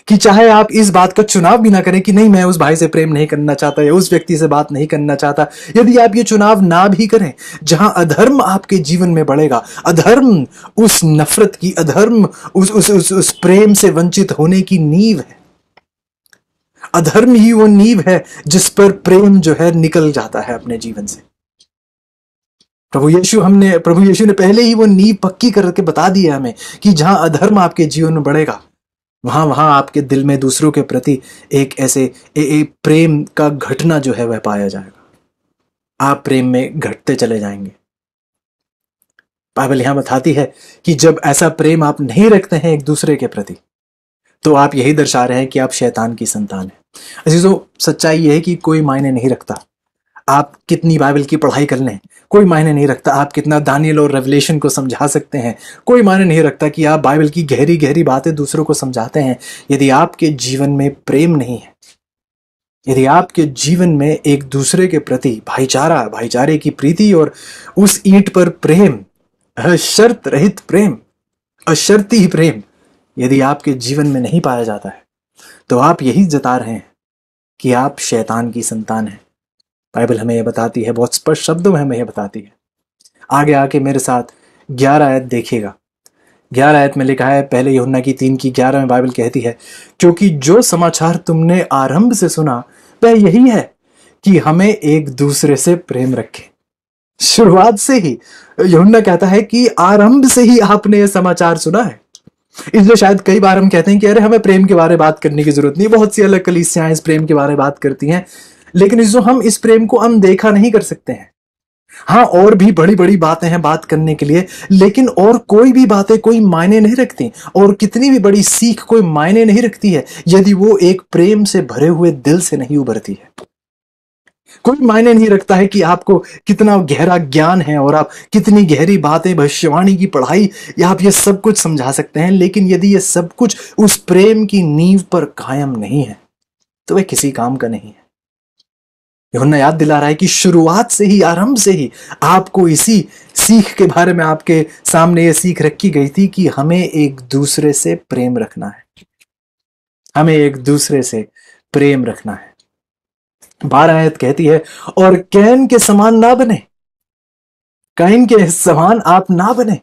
कि चाहे आप इस बात का चुनाव भी ना करें कि नहीं, मैं उस भाई से प्रेम नहीं करना चाहता या उस व्यक्ति से बात नहीं करना चाहता, यदि आप ये चुनाव ना भी करें, जहां अधर्म आपके जीवन में बढ़ेगा, अधर्म उस नफरत की, अधर्म उस प्रेम से वंचित होने की नींव है। अधर्म ही वो नींव है जिस पर प्रेम जो है निकल जाता है अपने जीवन से। प्रभु यीशु ने पहले ही वो नींव पक्की करके बता दी है हमें कि जहां अधर्म आपके जीवन में बढ़ेगा, वहां वहां आपके दिल में दूसरों के प्रति एक ऐसे प्रेम का घटना जो है वह पाया जाएगा। आप प्रेम में घटते चले जाएंगे। बाइबल यहां बताती है कि जब ऐसा प्रेम आप नहीं रखते हैं एक दूसरे के प्रति, तो आप यही दर्शा रहे हैं कि आप शैतान की संतान हैं। अजीजों, सच्चाई यह है कि कोई मायने नहीं रखता आप कितनी बाइबल की पढ़ाई कर लें, कोई मायने नहीं रखता आप कितना दानियल और रेवलेशन को समझा सकते हैं, कोई मायने नहीं रखता कि आप बाइबल की गहरी गहरी बातें दूसरों को समझाते हैं। यदि आपके जीवन में प्रेम नहीं है, यदि आपके जीवन में एक दूसरे के प्रति भाईचारे की प्रीति और उस ईंट पर प्रेम, शर्त रहित प्रेम, अशर्ती प्रेम यदि आपके जीवन में नहीं पाया जाता है, तो आप यही जता रहे हैं कि आप शैतान की संतान हैं। बाइबल हमें यह बताती है, बहुत स्पष्ट शब्दों में हमें यह बताती है। आगे आके मेरे साथ 11 आयत देखिएगा। 11 आयत में लिखा है, पहले यूहन्ना की 3:11 में बाइबल कहती है, क्योंकि जो समाचार तुमने आरंभ से सुना वह यही है कि हमें एक दूसरे से प्रेम रखें। शुरुआत से ही यूहन्ना कहता है कि आरंभ से ही आपने यह समाचार सुना है। इसलिए शायद कई बार हम कहते हैं कि अरे हमें प्रेम के बारे में बात करने की जरूरत नहीं, बहुत सी अलग कलीसियाएं इस प्रेम के बारे में बात करती हैं, लेकिन जो हम इस प्रेम को अनदेखा नहीं कर सकते हैं। हाँ, और भी बड़ी बड़ी बातें हैं बात करने के लिए, लेकिन और कोई भी बातें कोई मायने नहीं रखती, और कितनी भी बड़ी सीख कोई मायने नहीं रखती है यदि वो एक प्रेम से भरे हुए दिल से नहीं उभरती है। कोई मायने नहीं रखता है कि आपको कितना गहरा ज्ञान है और आप कितनी गहरी बातें, भविष्यवाणी की पढ़ाई, या आप ये सब कुछ समझा सकते हैं, लेकिन यदि ये सब कुछ उस प्रेम की नींव पर कायम नहीं है तो वह किसी काम का नहीं है। यूहन्ना याद दिला रहा है कि शुरुआत से ही, आरंभ से ही आपको इसी सीख के बारे में आपके सामने ये सीख रखी गई थी कि हमें एक दूसरे से प्रेम रखना है, हमें एक दूसरे से प्रेम रखना है। 12 आयत कहती है, और कैन के समान ना बने, कैन के समान आप ना बने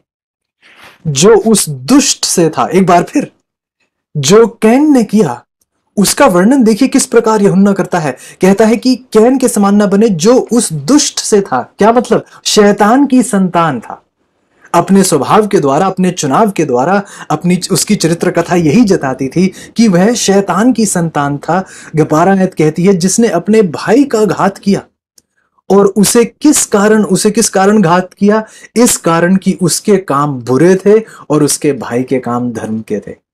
जो उस दुष्ट से था। एक बार फिर, जो कैन ने किया उसका वर्णन देखिए किस प्रकार यूहन्ना करता है। कहता है कि कैन के समान ना बने जो उस दुष्ट से था। क्या मतलब? शैतान की संतान था। अपने स्वभाव के द्वारा, अपने चुनाव के द्वारा, उसकी चरित्र कथा यही जताती थी कि वह शैतान की संतान था। 12 आयत कहती है, जिसने अपने भाई का घात किया। और उसे किस कारण घात किया? इस कारण कि उसके काम बुरे थे और उसके भाई के काम धर्म के थे।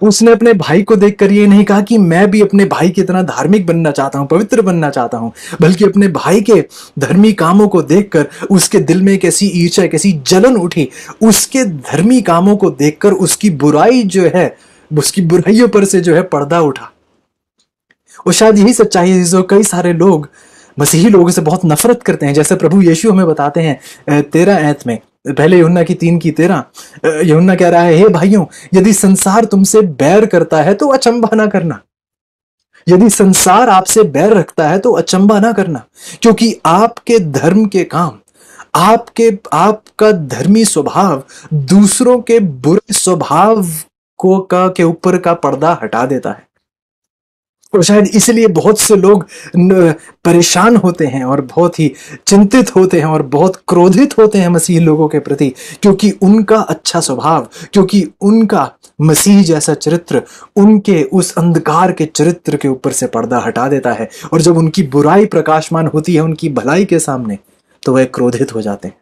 उसने अपने भाई को देखकर ये नहीं कहा कि मैं भी अपने भाई की तरह धार्मिक बनना चाहता हूं, पवित्र बनना चाहता हूं, बल्कि अपने भाई के धर्मी कामों को देखकर उसके दिल में कैसी ईर्ष्या, कैसी जलन उठी। उसके धर्मी कामों को देखकर उसकी बुराई जो है, उसकी बुराइयों पर से जो है पर्दा उठा। और शायद यही सच्चाई है जो कई सारे लोग मसीही लोगों से बहुत नफरत करते हैं। जैसे प्रभु यीशु हमें बताते हैं 13 आयत में, पहले यूहन्ना की 3:13, यूहन्ना कह रहा है, हे भाइयों, यदि संसार तुमसे बैर करता है तो अचंभा ना करना। यदि संसार आपसे बैर रखता है तो अचंभा ना करना, क्योंकि आपके धर्म के काम, आपका धर्मी स्वभाव दूसरों के बुरे स्वभाव के ऊपर का पर्दा हटा देता है। और शायद इसलिए बहुत से लोग परेशान होते हैं और बहुत ही चिंतित होते हैं और बहुत क्रोधित होते हैं मसीह लोगों के प्रति, क्योंकि उनका अच्छा स्वभाव, क्योंकि उनका मसीह जैसा चरित्र उनके उस अंधकार के चरित्र के ऊपर से पर्दा हटा देता है। और जब उनकी बुराई प्रकाशमान होती है उनकी भलाई के सामने, तो वह क्रोधित हो जाते हैं।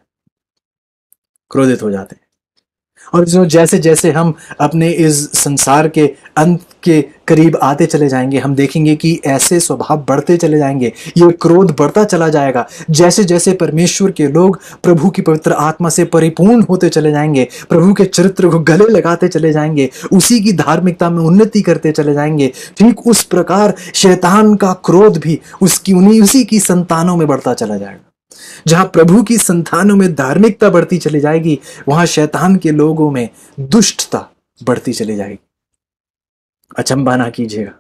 और जैसे जैसे हम अपने इस संसार के अंत के करीब आते चले जाएंगे, हम देखेंगे कि ऐसे स्वभाव बढ़ते चले जाएंगे, ये क्रोध बढ़ता चला जाएगा। जैसे जैसे परमेश्वर के लोग प्रभु की पवित्र आत्मा से परिपूर्ण होते चले जाएंगे, प्रभु के चरित्र को गले लगाते चले जाएंगे, उसी की धार्मिकता में उन्नति करते चले जाएंगे, ठीक उस प्रकार शैतान का क्रोध भी उसी की संतानों में बढ़ता चला जाएगा। जहां प्रभु की संतानों में धार्मिकता बढ़ती चली जाएगी, वहां शैतान के लोगों में दुष्टता बढ़ती चली जाएगी। अचंबा ना कीजिएगा,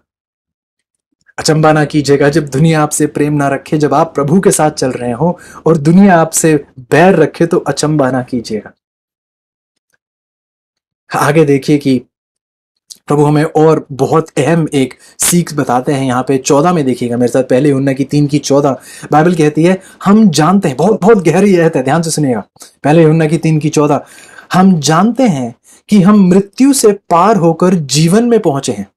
अचंबा ना कीजिएगा जब दुनिया आपसे प्रेम ना रखे, जब आप प्रभु के साथ चल रहे हो और दुनिया आपसे बैर रखे, तो अचंबा ना कीजिएगा। आगे देखिए कि प्रभु हमें और बहुत अहम एक सीख बताते हैं। यहाँ पे 14 में देखिएगा मेरे साथ, पहले यूहन्ना की 3:14 बाइबल कहती है, हम जानते हैं, बहुत बहुत गहरी यह है, ध्यान से सुनिएगा। पहले यूहन्ना की 3:14, हम जानते हैं कि हम मृत्यु से पार होकर जीवन में पहुंचे हैं।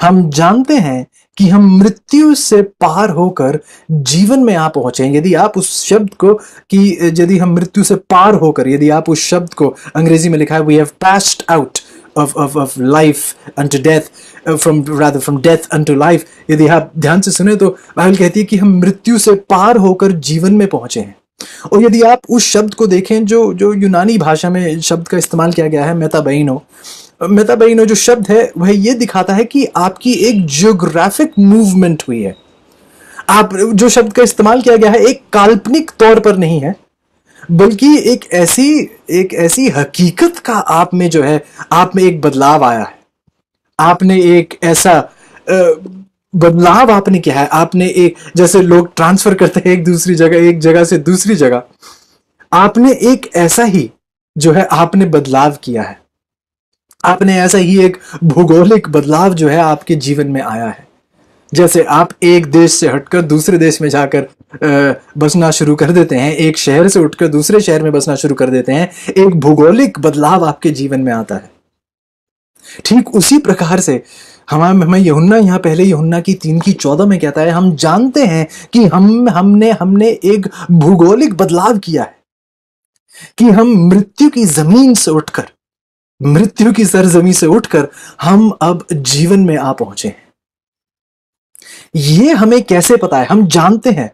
हम जानते हैं कि हम मृत्यु से पार होकर जीवन में आ पहुंचे हैं। यदि आप उस शब्द को कि यदि हम मृत्यु से पार होकर, यदि आप उस शब्द को, अंग्रेजी में लिखा है we have passed out of life unto death, from death unto life, यदि आप ध्यान से सुने तो बाइबल कहती है कि हम मृत्यु से पार होकर जीवन में पहुंचे हैं। और यदि आप उस शब्द को देखें जो यूनानी भाषा में शब्द का इस्तेमाल किया गया है, मेटाबैनो जो शब्द है वह ये दिखाता है कि आपकी एक जियोग्राफिक मूवमेंट हुई है। आप जो शब्द का इस्तेमाल किया गया है एक काल्पनिक तौर पर नहीं है, बल्कि एक ऐसी हकीकत का आप में जो है, आप में एक बदलाव आया है। आपने एक ऐसा बदलाव आपने किया है। आपने एक, जैसे लोग ट्रांसफर करते हैं एक जगह से दूसरी जगह, आपने एक ऐसा ही जो है आपने बदलाव किया है। आपने ऐसा ही एक भूगोलिक बदलाव जो है आपके जीवन में आया है। जैसे आप एक देश से हटकर दूसरे देश में जाकर बसना शुरू कर देते हैं, एक शहर से उठकर दूसरे शहर में बसना शुरू कर देते हैं, एक भूगोलिक बदलाव आपके जीवन में आता है। ठीक उसी प्रकार से हमें यूहन्ना यहाँ पहले यूहन्ना की 3:14 में कहता है, हम जानते हैं कि हमने एक भूगोलिक बदलाव किया है, कि हम मृत्यु की जमीन से उठकर, मृत्यु की सरजमी से उठकर हम अब जीवन में आ पहुंचे हैं। ये हमें कैसे पता है? हम जानते हैं,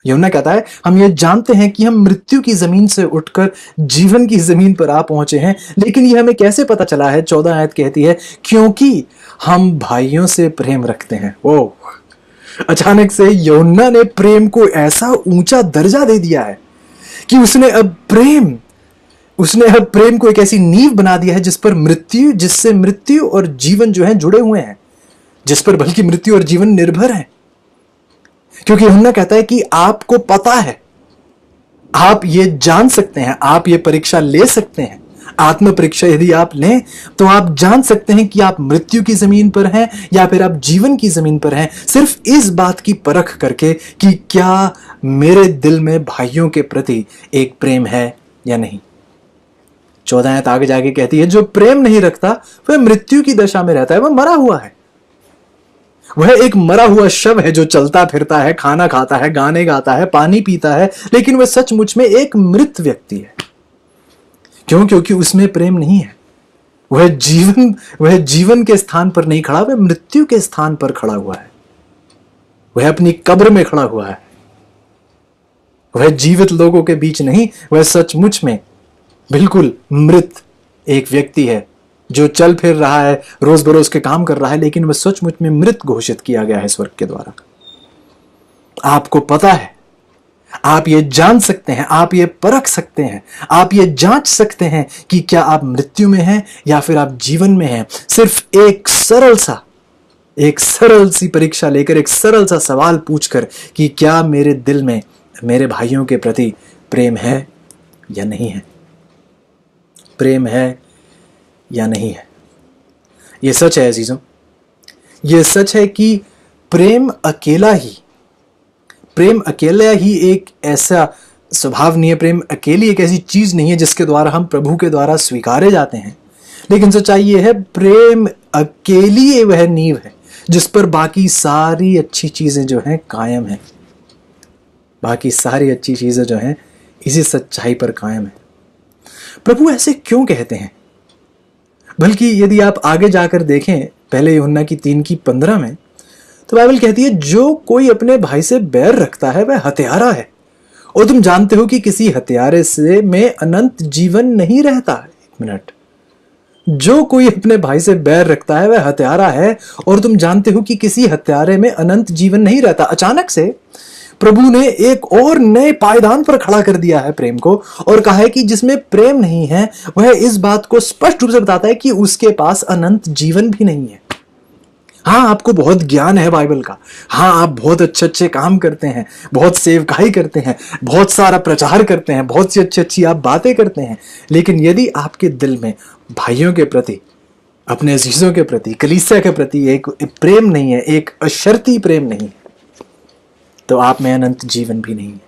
यूहन्ना कहता है हम ये जानते हैं कि हम मृत्यु की जमीन से उठकर जीवन की जमीन पर आ पहुंचे हैं। लेकिन ये हमें कैसे पता चला है? 14 आयत कहती है, क्योंकि हम भाइयों से प्रेम रखते हैं। ओह, अचानक से यूहन्ना ने प्रेम को ऐसा ऊंचा दर्जा दे दिया है कि उसने अब प्रेम को एक ऐसी नींव बना दिया है जिससे मृत्यु और जीवन जो है जुड़े हुए हैं, जिस पर बल्कि मृत्यु और जीवन निर्भर है। क्योंकि यूहन्ना कहता है कि आपको पता है, आप ये जान सकते हैं, आप ये परीक्षा ले सकते हैं, आत्म परीक्षा यदि आप लें तो आप जान सकते हैं कि आप मृत्यु की जमीन पर हैं या फिर आप जीवन की जमीन पर हैं, सिर्फ इस बात की परख करके कि क्या मेरे दिल में भाइयों के प्रति एक प्रेम है या नहीं। 14 आयत आगे जाके कहती है, जो प्रेम नहीं रखता वह मृत्यु की दशा में रहता है, वह मरा हुआ है। वह एक मरा हुआ शव है जो चलता फिरता है, खाना खाता है, गाने गाता है, पानी पीता है, लेकिन वह सचमुच में एक मृत व्यक्ति है। क्यों? क्योंकि उसमें प्रेम नहीं है। वह जीवन के स्थान पर नहीं खड़ा, वह मृत्यु के स्थान पर खड़ा हुआ है। वह अपनी कब्र में खड़ा हुआ है। वह जीवित लोगों के बीच नहीं, वह सचमुच में बिल्कुल मृत एक व्यक्ति है जो चल फिर रहा है, रोज बरोज के काम कर रहा है, लेकिन वह सचमुच में मृत घोषित किया गया है स्वर्ग के द्वारा। आपको पता है, आप ये जान सकते हैं, आप ये परख सकते हैं, आप ये जांच सकते हैं कि क्या आप मृत्यु में हैं या फिर आप जीवन में हैं। सिर्फ एक सरल सी परीक्षा लेकर, एक सरल सा सवाल पूछकर कि क्या मेरे दिल में मेरे भाइयों के प्रति प्रेम है या नहीं है, प्रेम है या नहीं है। यह सच है अजीजों, यह सच है कि प्रेम अकेला ही एक ऐसा स्वभाव नहीं है, प्रेम अकेली एक ऐसी चीज नहीं है जिसके द्वारा हम प्रभु के द्वारा स्वीकारे जाते हैं। लेकिन सच्चाई यह है, प्रेम अकेली वह नींव है जिस पर बाकी सारी अच्छी चीजें जो हैं कायम हैं। बाकी सारी अच्छी चीजें जो हैं इसी सच्चाई पर कायम है। प्रभु ऐसे क्यों कहते हैं? बल्कि यदि आप आगे जाकर देखें पहले यूहन्ना की 3:15 में, तो बाइबल कहती है जो कोई अपने भाई से बैर रखता है वह हत्यारा है, और तुम जानते हो कि किसी हत्यारे से में अनंत जीवन नहीं रहता। एक मिनट, जो कोई अपने भाई से बैर रखता है वह हत्यारा है, और तुम जानते हो कि किसी हत्यारे में अनंत जीवन नहीं रहता। अचानक से प्रभु ने एक और नए पायदान पर खड़ा कर दिया है प्रेम को, और कहा है कि जिसमें प्रेम नहीं है वह इस बात को स्पष्ट रूप से बताता है कि उसके पास अनंत जीवन भी नहीं है। हाँ, आपको बहुत ज्ञान है बाइबल का, हाँ आप बहुत अच्छे अच्छे काम करते हैं, बहुत सेवकाई करते हैं, बहुत सारा प्रचार करते हैं, बहुत सी अच्छी अच्छी आप बातें करते हैं, लेकिन यदि आपके दिल में भाइयों के प्रति, अपने अजीजों के प्रति, कलीसिया के प्रति एक प्रेम नहीं है, एक अशर्ती प्रेम नहीं है, तो आप में अनंत जीवन भी नहीं है।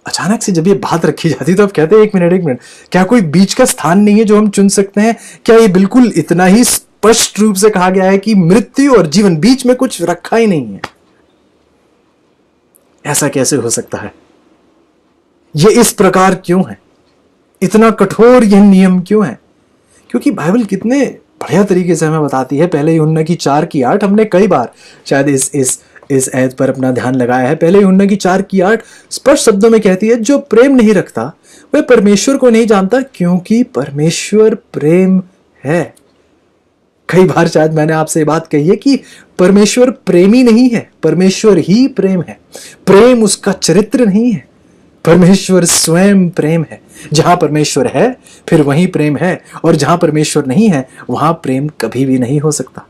अचानक से जब ये बात रखी जाती तो आप कहते हैं एक मिनट, क्या कोई बीच का स्थान नहीं है जो हम चुन सकते हैं? क्या ये बिल्कुल इतना ही स्पष्ट रूप से कहा गया है कि मृत्यु और जीवन, बीच में कुछ रखा ही नहीं है? ऐसा कैसे हो सकता है? ये इस प्रकार क्यों है? इतना कठोर यह नियम क्यों है? क्योंकि बाइबल कितने बढ़िया तरीके से हमें बताती है। पहले यूहन्ना की 4:8 हमने कई बार शायद इस ऐत पर अपना ध्यान लगाया है। पहले यूहन्ना की 4:8 स्पष्ट शब्दों में कहती है, जो प्रेम नहीं रखता वह परमेश्वर को नहीं जानता, क्योंकि परमेश्वर प्रेम है। कई बार शायद मैंने आपसे ये बात कही है कि परमेश्वर प्रेमी नहीं है, परमेश्वर ही प्रेम है। प्रेम उसका चरित्र नहीं है, परमेश्वर स्वयं प्रेम है। जहां परमेश्वर है फिर वहीं प्रेम है, और जहां परमेश्वर नहीं है वहां प्रेम कभी भी नहीं हो सकता।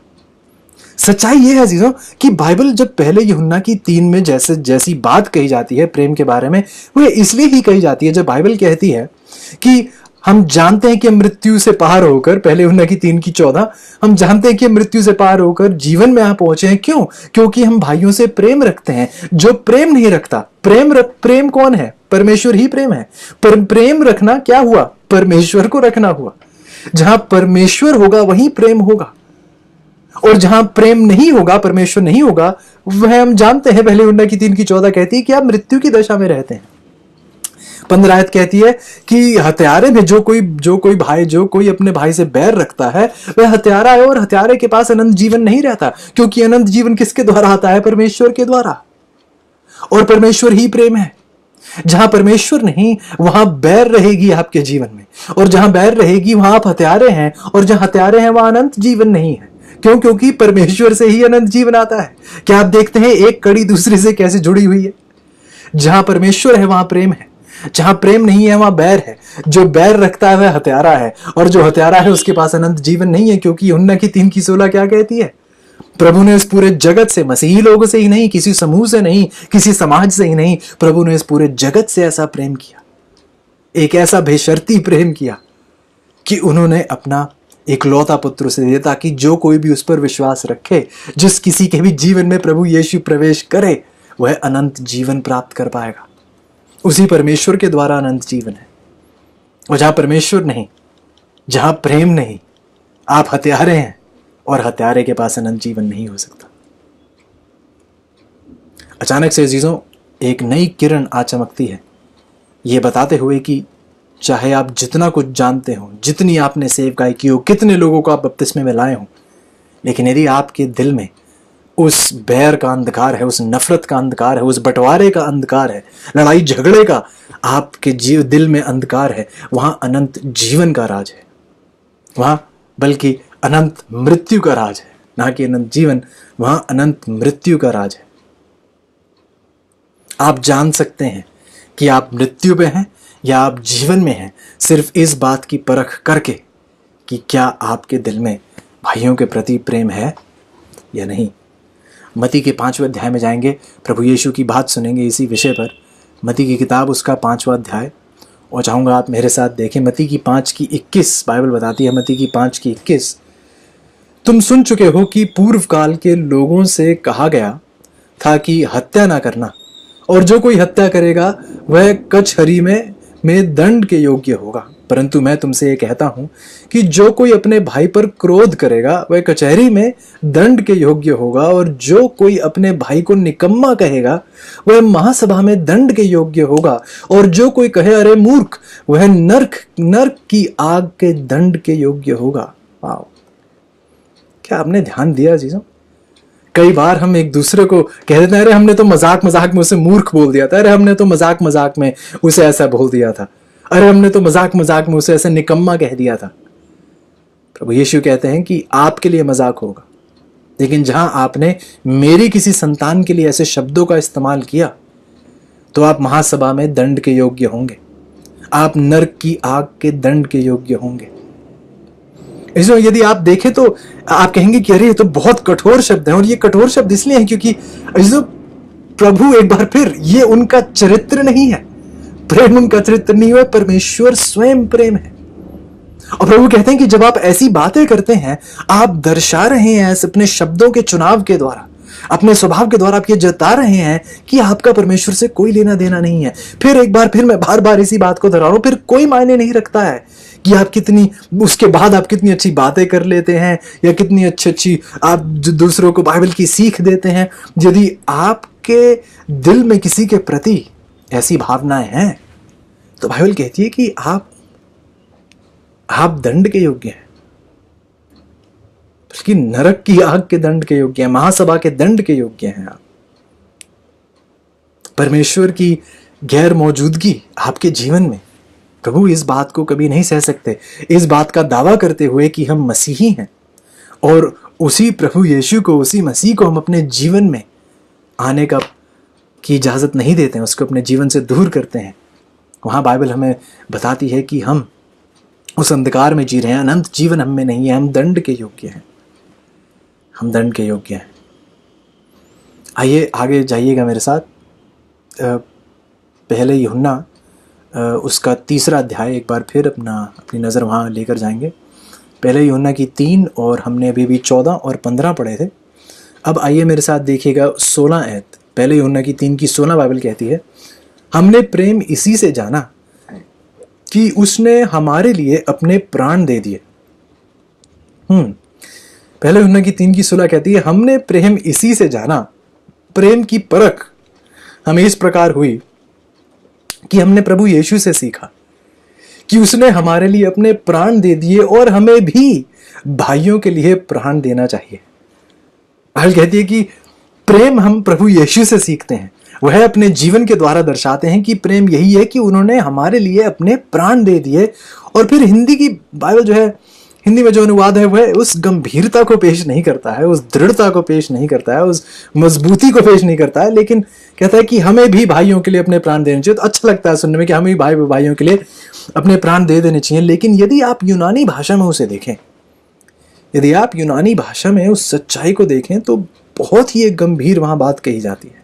सच्चाई यह है अजीजों कि बाइबल जब पहले यूहन्ना की 3 में जैसी बात कही जाती है प्रेम के बारे में, वो इसलिए ही कही जाती है। जब बाइबल कहती है कि हम जानते हैं कि मृत्यु से पार होकर, पहले यूहन्ना की 3:14, हम जानते हैं कि मृत्यु से पार होकर जीवन में यहां पहुंचे हैं। क्यों? क्योंकि हम भाइयों से प्रेम रखते हैं। जो प्रेम नहीं रखता, प्रेम कौन है? परमेश्वर ही प्रेम है। पर प्रेम रखना क्या हुआ? परमेश्वर को रखना हुआ। जहां परमेश्वर होगा वहीं प्रेम होगा, और जहां प्रेम नहीं होगा, परमेश्वर नहीं होगा, वह हम जानते हैं पहले यूहन्ना की 3:14 कहती है कि आप मृत्यु की दशा में रहते हैं। 15 आयत कहती है कि हत्यारे में जो कोई अपने भाई से बैर रखता है वह हत्यारा है, और हत्यारे के पास अनंत जीवन नहीं रहता, क्योंकि अनंत जीवन किसके द्वारा आता है? परमेश्वर के द्वारा, और परमेश्वर ही प्रेम है। जहां परमेश्वर नहीं वहां बैर रहेगी आपके जीवन में, और जहां बैर रहेगी वहां आप हत्यारे हैं, और जहां हत्यारे हैं वहां अनंत जीवन नहीं है। क्यों? क्योंकि परमेश्वर से ही अनंत जीवन आता है। क्या आप देखते हैं एक कड़ी दूसरे से कैसे जुड़ी हुई है? जहां परमेश्वर है वहां प्रेम है, जहां प्रेम नहीं है वहां बैर है। जो बैर रखता है वह हत्यारा है, और जो हत्यारा है उसके पास अनंत जीवन नहीं है। क्योंकि यूहन्ना की 3:16 क्या कहती है? प्रभु ने इस पूरे जगत से, मसीही लोगों से ही नहीं, किसी समूह से नहीं, किसी समाज से ही नहीं, प्रभु ने इस पूरे जगत से ऐसा प्रेम किया, एक ऐसा बेशर्ती प्रेम किया कि उन्होंने अपना इकलौता पुत्र उसे दिया, ताकि जो कोई भी उस पर विश्वास रखे, जिस किसी के भी जीवन में प्रभु यीशु प्रवेश करे, वह अनंत जीवन प्राप्त कर पाएगा। उसी परमेश्वर के द्वारा अनंत जीवन है। और जहां परमेश्वर नहीं, जहां प्रेम नहीं, आप हत्यारे हैं, और हत्यारे के पास अनंत जीवन नहीं हो सकता। अचानक से अजीजों एक नई किरण आ चमकती है, यह बताते हुए कि चाहे आप जितना कुछ जानते हो, जितनी आपने सेवकाई की हो, कितने लोगों को आप बपतिस्मे में लाए हो, लेकिन यदि आपके दिल में उस बैर का अंधकार है, उस नफरत का अंधकार है, उस बंटवारे का अंधकार है, लड़ाई झगड़े का आपके दिल में अंधकार है, वहां अनंत जीवन का राज है। वहां बल्कि अनंत मृत्यु का राज है, ना कि अनंत जीवन, वहां अनंत मृत्यु का राज है। आप जान सकते हैं कि आप मृत्यु में हैं या आप जीवन में हैं सिर्फ इस बात की परख करके कि क्या आपके दिल में भाइयों के प्रति प्रेम है या नहीं। मत्ती के 5वें अध्याय में जाएंगे, प्रभु यीशु की बात सुनेंगे इसी विषय पर। मत्ती की किताब उसका 5वां अध्याय, और चाहूँगा आप मेरे साथ देखें मत्ती की 5:21। बाइबल बताती है मत्ती की 5:21, तुम सुन चुके हो कि पूर्व काल के लोगों से कहा गया था कि हत्या ना करना, और जो कोई हत्या करेगा वह कचहरी में दंड के योग्य होगा। परंतु मैं तुमसे ये कहता हूं कि जो कोई अपने भाई पर क्रोध करेगा वह कचहरी में दंड के योग्य होगा, और जो कोई अपने भाई को निकम्मा कहेगा वह महासभा में दंड के योग्य होगा, और जो कोई कहे अरे मूर्ख वह नरक की आग के दंड के योग्य होगा। वाह, क्या आपने ध्यान दिया चीजों? कई बार हम एक दूसरे को कह देते हैं अरे हमने तो मजाक मजाक में उसे मूर्ख बोल दिया था, अरे हमने तो मजाक मजाक में उसे ऐसा बोल दिया था, अरे हमने तो मजाक मजाक में उसे ऐसे निकम्मा कह दिया था। प्रभु यीशु कहते हैं कि आपके लिए मजाक होगा, लेकिन जहां आपने मेरी किसी संतान के लिए ऐसे शब्दों का इस्तेमाल किया तो आप महासभा में दंड के योग्य होंगे, आप नरक की आग के दंड के योग्य होंगे। इसलिए यदि आप देखें तो आप कहेंगे कि अरे ये तो बहुत कठोर शब्द है, और ये कठोर शब्द इसलिए है क्योंकि प्रभु एक बार फिर ये उनका चरित्र नहीं है, प्रेम उनका चरित्र नहीं है, परमेश्वर स्वयं प्रेम है। और प्रभु कहते हैं कि जब आप ऐसी बातें करते हैं, आप दर्शा रहे हैं अपने शब्दों के चुनाव के द्वारा, अपने स्वभाव के द्वारा आप ये जता रहे हैं कि आपका परमेश्वर से कोई लेना देना नहीं है। फिर एक बार फिर मैं बार बार इसी बात को दोहरा रहा हूं, फिर कोई मायने नहीं रखता है कि आप कितनी उसके बाद आप कितनी अच्छी बातें कर लेते हैं या कितनी अच्छी आप दूसरों को बाइबल की सीख देते हैं। यदि आपके दिल में किसी के प्रति ऐसी भावनाएं हैं तो बाइबल कहती है कि आप दंड के योग्य हैं, बल्कि नरक की आग के दंड के योग्य हैं, महासभा के दंड के योग्य हैं। आप परमेश्वर की गैर मौजूदगी आपके जीवन में, प्रभु इस बात को कभी नहीं सह सकते, इस बात का दावा करते हुए कि हम मसीही हैं और उसी प्रभु यीशु को, उसी मसीह को हम अपने जीवन में आने की इजाजत नहीं देते हैं, उसको अपने जीवन से दूर करते हैं। वहां बाइबल हमें बताती है कि हम उस अंधकार में जी रहे हैं, अनंत जीवन हम में नहीं है, हम दंड के योग्य हैं, हम दंड के योग्य हैं। आइए आगे जाइएगा मेरे साथ, पहले यूहन्ना उसका 3 अध्याय एक बार फिर अपनी नज़र वहाँ लेकर जाएंगे। पहले यूहन्ना की 3 और हमने अभी भी 14 और 15 पढ़े थे। अब आइए मेरे साथ देखिएगा 16 आयत। पहले यूहन्ना की 3 की 16 बाइबल कहती है, हमने प्रेम इसी से जाना कि उसने हमारे लिए अपने प्राण दे दिए। पहले यूहन्ना की 3 की 16 कहती है, हमने प्रेम इसी से जाना, प्रेम की परख हमें इस प्रकार हुई कि हमने प्रभु यीशु से सीखा कि उसने हमारे लिए अपने प्राण दे दिए और हमें भी भाइयों के लिए प्राण देना चाहिए। बाइबल कहती है कि प्रेम हम प्रभु यीशु से सीखते हैं, वह अपने जीवन के द्वारा दर्शाते हैं कि प्रेम यही है कि उन्होंने हमारे लिए अपने प्राण दे दिए। और फिर हिंदी की बाइबल जो है, हिंदी में जो अनुवाद है वह उस गंभीरता को पेश नहीं करता है, उस दृढ़ता को पेश नहीं करता है, उस मजबूती को पेश नहीं करता है, लेकिन कहता है कि हमें भी भाइयों के लिए अपने प्राण देने चाहिए। तो अच्छा लगता है सुनने में कि हमें भी भाइयों के लिए अपने प्राण दे देने चाहिए। लेकिन यदि आप यूनानी भाषा में उसे देखें, यदि आप यूनानी भाषा में उस सच्चाई को देखें तो बहुत ही एक गंभीर वहां बात कही जाती है।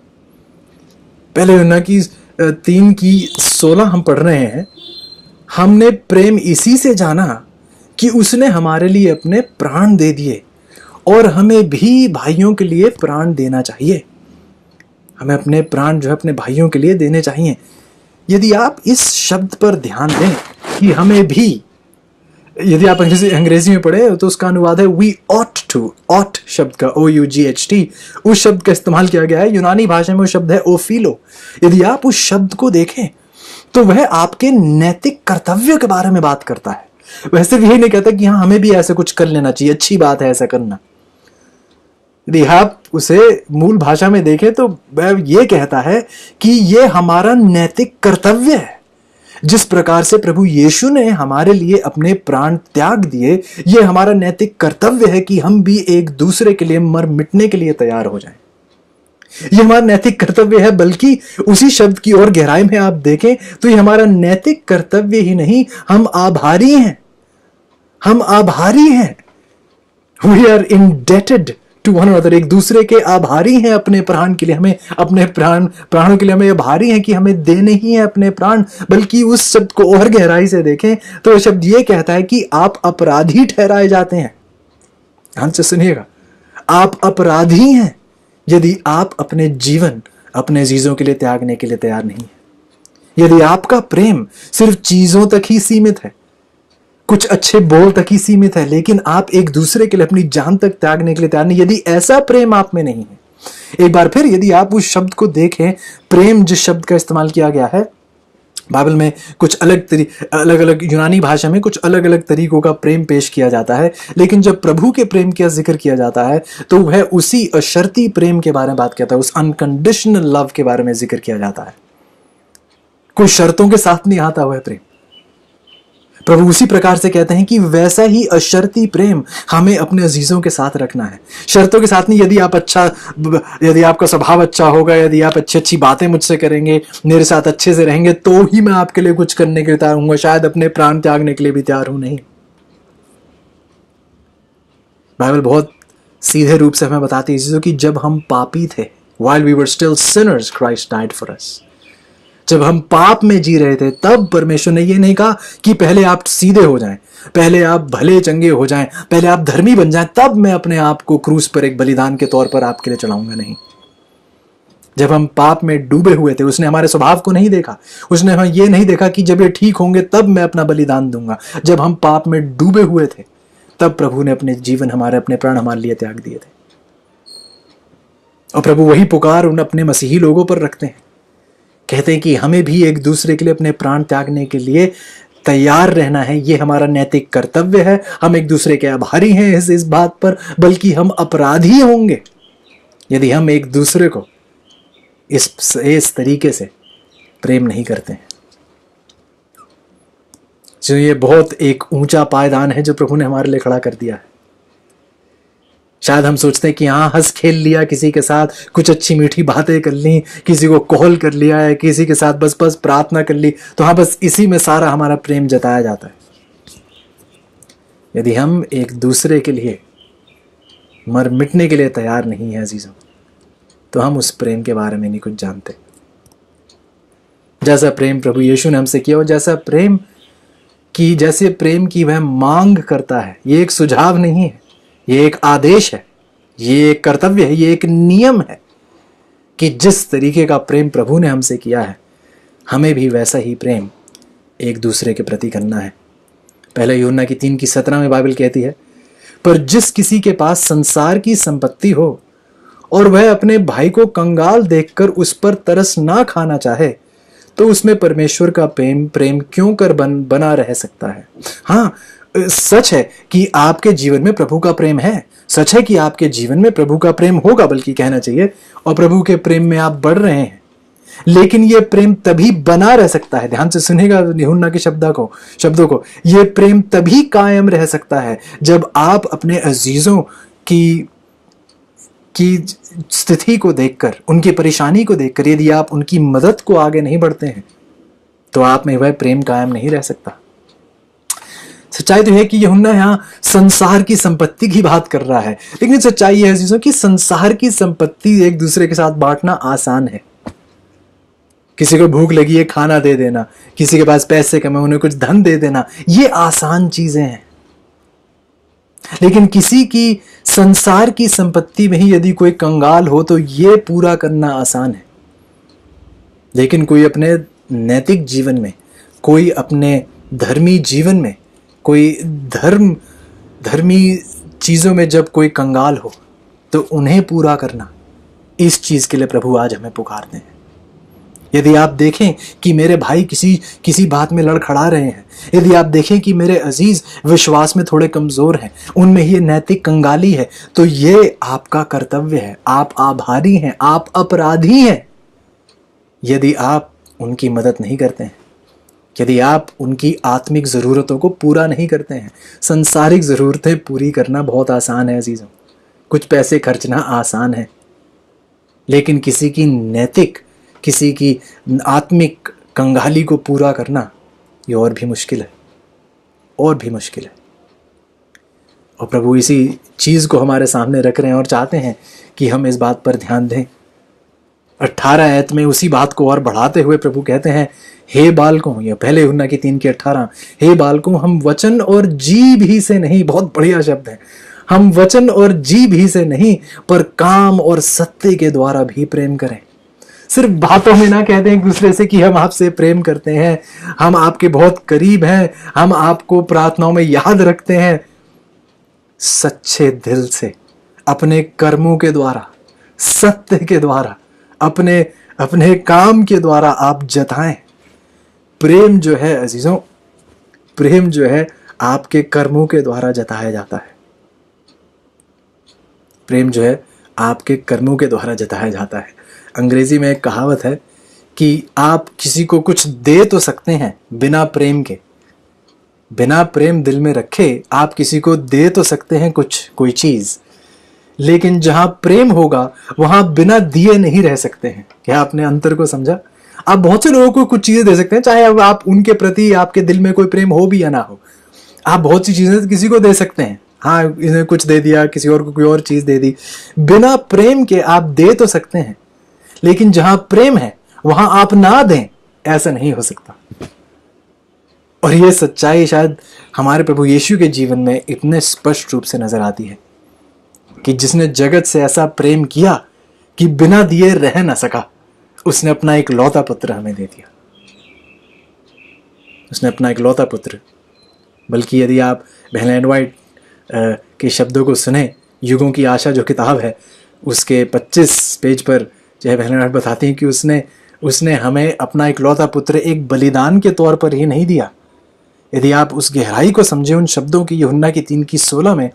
पहले यूहन्ना की 3 की 16 हम पढ़ रहे हैं, हमने प्रेम इसी से जाना कि उसने हमारे लिए अपने प्राण दे दिए और हमें भी भाइयों के लिए प्राण देना चाहिए। हमें अपने प्राण जो है अपने भाइयों के लिए देने चाहिए। यदि आप इस शब्द पर ध्यान दें कि हमें भी, यदि आप अंग्रेजी में पढ़े तो उसका अनुवाद है वी ऑट टू, ऑट शब्द का OUGHT उस शब्द का इस्तेमाल किया गया है। यूनानी भाषा में वो शब्द है ओफिलो। यदि आप उस शब्द को देखें तो वह आपके नैतिक कर्तव्य के बारे में बात करता है। वह सिर्फ यही नहीं कहता कि हाँ हमें भी ऐसा कुछ कर लेना चाहिए, अच्छी बात है ऐसा करना। यदि आप उसे मूल भाषा में देखें तो वह यह कहता है कि यह हमारा नैतिक कर्तव्य है। जिस प्रकार से प्रभु यीशु ने हमारे लिए अपने प्राण त्याग दिए, यह हमारा नैतिक कर्तव्य है कि हम भी एक दूसरे के लिए मर मिटने के लिए तैयार हो जाएं। यह हमारा नैतिक कर्तव्य है, बल्कि उसी शब्द की और गहराई में आप देखें तो यह हमारा नैतिक कर्तव्य ही नहीं, हम आभारी हैं, हम आभारी हैं। We are indebted to one another, एक दूसरे के आभारी हैं अपने प्राण के लिए। हमें अपने प्राणों के लिए हमें आभारी हैं कि हमें देने ही है अपने प्राण। बल्कि उस शब्द को और गहराई से देखें तो यह शब्द यह कहता है कि आप अपराधी ठहराए जाते हैं। ध्यान से सुनिएगा, आप अपराधी हैं यदि आप अपने जीवन अपने चीजों के लिए त्यागने के लिए तैयार नहीं है। यदि आपका प्रेम सिर्फ चीजों तक ही सीमित है, कुछ अच्छे बोल तक ही सीमित है, लेकिन आप एक दूसरे के लिए अपनी जान तक त्यागने के लिए तैयार नहीं। यदि ऐसा प्रेम आप में नहीं है, एक बार फिर यदि आप उस शब्द को देखें, प्रेम जिस शब्द का इस्तेमाल किया गया है बाइबल में, कुछ अलग अलग यूनानी भाषा में कुछ अलग अलग तरीकों का प्रेम पेश किया जाता है, लेकिन जब प्रभु के प्रेम का जिक्र किया जाता है तो वह उसी अशर्ती प्रेम के बारे में बात करता है, उस अनकंडीशनल लव के बारे में जिक्र किया जाता है। कोई शर्तों के साथ नहीं आता हुआ प्रेम। प्रभु उसी प्रकार से कहते हैं कि वैसा ही अशर्ती प्रेम हमें अपने अजीजों के साथ रखना है। शर्तों के साथ नहीं। यदि आपका स्वभाव अच्छा होगा, यदि आप अच्छी अच्छी बातें मुझसे करेंगे, मेरे साथ अच्छे से रहेंगे, तो ही मैं आपके लिए कुछ करने के लिए तैयार हूंगा, शायद अपने प्राण त्यागने के लिए भी तैयार हूं। नहीं, बाइबल बहुत सीधे रूप से हमें बताती है चीजों की, जब हम पापी थे, while we were still sinners, Christ died for us। जब हम पाप में जी रहे थे तब परमेश्वर ने ये नहीं कहा कि पहले आप सीधे हो जाएं, पहले आप भले चंगे हो जाएं, पहले आप धर्मी बन जाएं, तब मैं अपने आप को क्रूस पर एक बलिदान के तौर पर आपके लिए चढ़ाऊंगा। नहीं, जब हम पाप में डूबे हुए थे उसने हमारे स्वभाव को नहीं देखा, उसने हमें ये नहीं देखा कि जब ये ठीक होंगे तब मैं अपना बलिदान दूंगा। जब हम पाप में डूबे हुए थे तब प्रभु ने अपने जीवन, अपने प्राण हमारे लिए त्याग दिए थे। और प्रभु वही पुकार उन अपने मसीही लोगों पर रखते हैं, कहते हैं कि हमें भी एक दूसरे के लिए अपने प्राण त्यागने के लिए तैयार रहना है। ये हमारा नैतिक कर्तव्य है। हम एक दूसरे के आभारी हैं इस बात पर, बल्कि हम अपराधी होंगे यदि हम एक दूसरे को इस तरीके से प्रेम नहीं करते हैं। जो ये बहुत एक ऊंचा पायदान है जो प्रभु ने हमारे लिए खड़ा कर दिया है। शायद हम सोचते हैं कि हाँ, हंस खेल लिया, किसी के साथ कुछ अच्छी मीठी बातें कर ली, किसी को कॉल कर लिया है, किसी के साथ बस प्रार्थना कर ली, तो हाँ, बस इसी में सारा हमारा प्रेम जताया जाता है। यदि हम एक दूसरे के लिए मर मिटने के लिए तैयार नहीं है अजीजों, तो हम उस प्रेम के बारे में नहीं कुछ जानते। जैसा प्रेम प्रभु यीशु ने हमसे किया और जैसे प्रेम की वह मांग करता है, ये एक सुझाव नहीं है, ये एक आदेश है, ये एक कर्तव्य है, ये एक नियम है कि जिस तरीके का प्रेम प्रभु ने हमसे किया है, हमें भी वैसा ही प्रेम एक दूसरे के प्रति करना है। पहले यूहन्ना की 3:17 में बाइबल कहती है, पर जिस किसी के पास संसार की संपत्ति हो और वह अपने भाई को कंगाल देखकर उस पर तरस ना खाना चाहे, तो उसमें परमेश्वर का प्रेम क्यों कर बना रह सकता है। हाँ, सच है कि आपके जीवन में प्रभु का प्रेम है, सच है कि आपके जीवन में प्रभु का प्रेम होगा, बल्कि कहना चाहिए, और प्रभु के प्रेम में आप बढ़ रहे हैं। लेकिन यह प्रेम तभी बना रह सकता है, ध्यान से सुनेगा यूहन्ना के शब्दों को, यह प्रेम तभी कायम रह सकता है जब आप अपने अजीजों की स्थिति को देखकर, उनकी परेशानी को देखकर, यदि आप उनकी मदद को आगे नहीं बढ़ते हैं, तो आप में वह प्रेम कायम नहीं रह सकता। सच्चाई तो है कि यूहन्ना यहाँ संसार की संपत्ति की बात कर रहा है, लेकिन सच्चाई है चीजों की, संसार की संपत्ति एक दूसरे के साथ बांटना आसान है। किसी को भूख लगी है, खाना दे देना, किसी के पास पैसे कम है, उन्हें कुछ धन दे देना, ये आसान चीजें हैं। लेकिन किसी की संसार की संपत्ति में ही यदि कोई कंगाल हो तो ये पूरा करना आसान है। लेकिन कोई अपने नैतिक जीवन में, कोई अपने धर्मी जीवन में, कोई धर्मी चीजों में जब कोई कंगाल हो, तो उन्हें पूरा करना, इस चीज के लिए प्रभु आज हमें पुकारते हैं। यदि आप देखें कि मेरे भाई किसी बात में लड़खड़ा रहे हैं, यदि आप देखें कि मेरे अजीज विश्वास में थोड़े कमजोर हैं, उनमें ये नैतिक कंगाली है, तो ये आपका कर्तव्य है। आप आभारी हैं, आप अपराधी हैं यदि आप उनकी मदद नहीं करते हैं, यदि आप उनकी आत्मिक ज़रूरतों को पूरा नहीं करते हैं। संसारिक ज़रूरतें पूरी करना बहुत आसान है अजीज़ों, कुछ पैसे खर्चना आसान है, लेकिन किसी की नैतिक, किसी की आत्मिक कंगाली को पूरा करना ये और भी मुश्किल है, और भी मुश्किल है। और प्रभु इसी चीज़ को हमारे सामने रख रहे हैं और चाहते हैं कि हम इस बात पर ध्यान दें। 18 आयत में उसी बात को और बढ़ाते हुए प्रभु कहते हैं, हे बालकों, या पहले यूहन्ना की 3:18, हे बालकों, हम वचन और जीभ ही से नहीं, बहुत बढ़िया शब्द है, हम वचन और जीभ ही से नहीं पर काम और सत्य के द्वारा भी प्रेम करें। सिर्फ बातों में ना कहते हैं एक दूसरे से कि हम आपसे प्रेम करते हैं, हम आपके बहुत करीब हैं, हम आपको प्रार्थनाओं में याद रखते हैं। सच्चे दिल से अपने कर्मों के द्वारा, सत्य के द्वारा, अपने अपने काम के द्वारा आप जताएं। प्रेम जो है अजीजों, प्रेम जो है आपके कर्मों के द्वारा जताया जाता है। प्रेम जो है आपके कर्मों के द्वारा जताया जाता है। अंग्रेजी में एक कहावत है कि आप किसी को कुछ दे तो सकते हैं बिना प्रेम के, बिना प्रेम दिल में रखे आप किसी को दे तो सकते हैं कुछ, कोई चीज, लेकिन जहां प्रेम होगा वहां बिना दिए नहीं रह सकते हैं। क्या आपने अंतर को समझा? आप बहुत से लोगों को कुछ चीजें दे सकते हैं, चाहे अब आप उनके प्रति आपके दिल में कोई प्रेम हो भी या ना हो, आप बहुत सी चीजें किसी को दे सकते हैं। हाँ, इन्हें कुछ दे दिया, किसी और को कोई और चीज दे दी, बिना प्रेम के आप दे तो सकते हैं, लेकिन जहां प्रेम है वहां आप ना दें, ऐसा नहीं हो सकता। और यह सच्चाई शायद हमारे प्रभु यीशु के जीवन में इतने स्पष्ट रूप से नजर आती है कि जिसने जगत से ऐसा प्रेम किया कि बिना दिए रह ना सका, उसने अपना एक लौता पुत्र हमें दे दिया। उसने अपना एक लौता पुत्र, बल्कि यदि आप बहन एंड वाइट के शब्दों को सुने, युगों की आशा जो किताब है उसके 25 पेज पर जो है बहन एंड वाइट बताती हैं कि उसने हमें अपना एक लौता पुत्र एक बलिदान के तौर पर ही नहीं दिया। यदि आप उस गहराई को समझे उन शब्दों की, यूहन्ना की 3:16 में,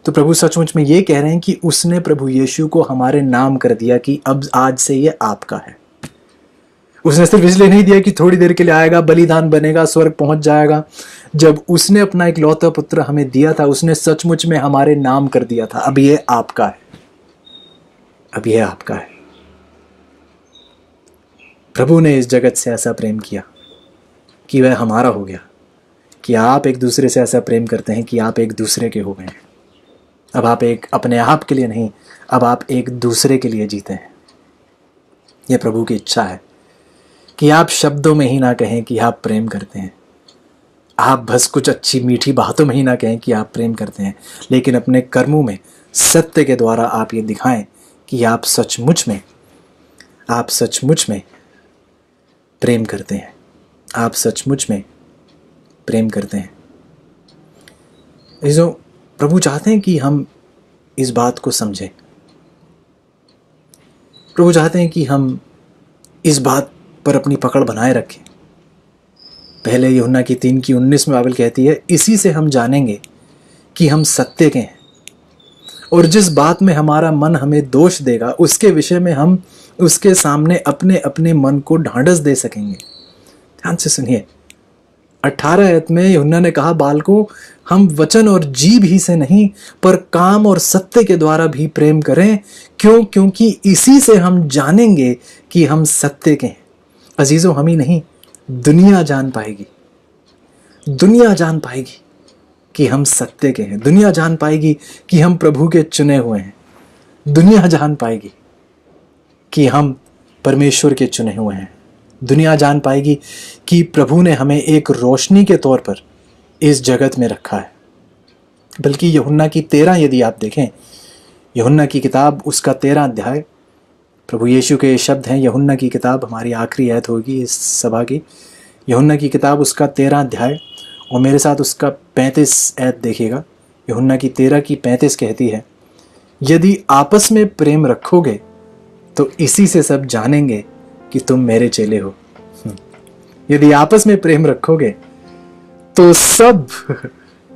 तो प्रभु सचमुच में ये कह रहे हैं कि उसने प्रभु यीशु को हमारे नाम कर दिया कि अब आज से ये आपका है। उसने सिर्फ इसलिए नहीं दिया कि थोड़ी देर के लिए आएगा, बलिदान बनेगा, स्वर्ग पहुंच जाएगा। जब उसने अपना एक लौता पुत्र हमें दिया था, उसने सचमुच में हमारे नाम कर दिया था, अब ये आपका है, अब ये आपका है। प्रभु ने इस जगत से ऐसा प्रेम किया कि वह हमारा हो गया, कि आप एक दूसरे से ऐसा प्रेम करते हैं कि आप एक दूसरे के हो गए हैं। अब आप एक अपने आप के लिए नहीं, अब आप एक दूसरे के लिए जीते हैं। यह प्रभु की इच्छा है कि आप शब्दों में ही ना कहें कि आप प्रेम करते हैं, आप बस कुछ अच्छी मीठी बातों में ही ना कहें कि आप प्रेम करते हैं, लेकिन अपने कर्मों में, सत्य के द्वारा आप ये दिखाएं कि आप सचमुच में प्रेम करते हैं, आप सचमुच में प्रेम करते हैं। जो प्रभु चाहते हैं कि हम इस बात को समझें। प्रभु चाहते हैं कि हम इस बात पर अपनी पकड़ बनाए रखें। पहले यूहन्ना की 3:19 में बाइबल कहती है, इसी से हम जानेंगे कि हम सत्य के हैं, और जिस बात में हमारा मन हमें दोष देगा उसके विषय में हम उसके सामने अपने अपने मन को ढांढस दे सकेंगे। ध्यान से सुनिए, 18 आयत में यूहन्ना ने कहा, बालकों, हम वचन और जीभ ही से नहीं पर काम और सत्य के द्वारा भी प्रेम करें। क्यों? क्योंकि इसी से हम जानेंगे कि हम सत्य के हैं। अजीजों, हम ही नहीं, दुनिया जान पाएगी, दुनिया जान पाएगी कि हम सत्य के हैं। दुनिया जान पाएगी कि हम प्रभु के चुने हुए हैं। दुनिया जान पाएगी कि हम परमेश्वर के चुने हुए हैं। दुनिया जान पाएगी कि प्रभु ने हमें एक रोशनी के तौर पर इस जगत में रखा है। बल्कि यूहन्ना की 13, यदि आप देखें, यूहन्ना की किताब उसका 13 अध्याय, प्रभु यीशु के शब्द हैं। यूहन्ना की किताब हमारी आखिरी आयत होगी इस सभा की। यूहन्ना की किताब उसका 13 अध्याय, और मेरे साथ उसका 35 आयत देखिएगा। यूहन्ना की 13 की 35 कहती है, यदि आपस में प्रेम रखोगे तो इसी से सब जानेंगे कि तुम मेरे चेले हो। यदि आपस में प्रेम रखोगे तो सब,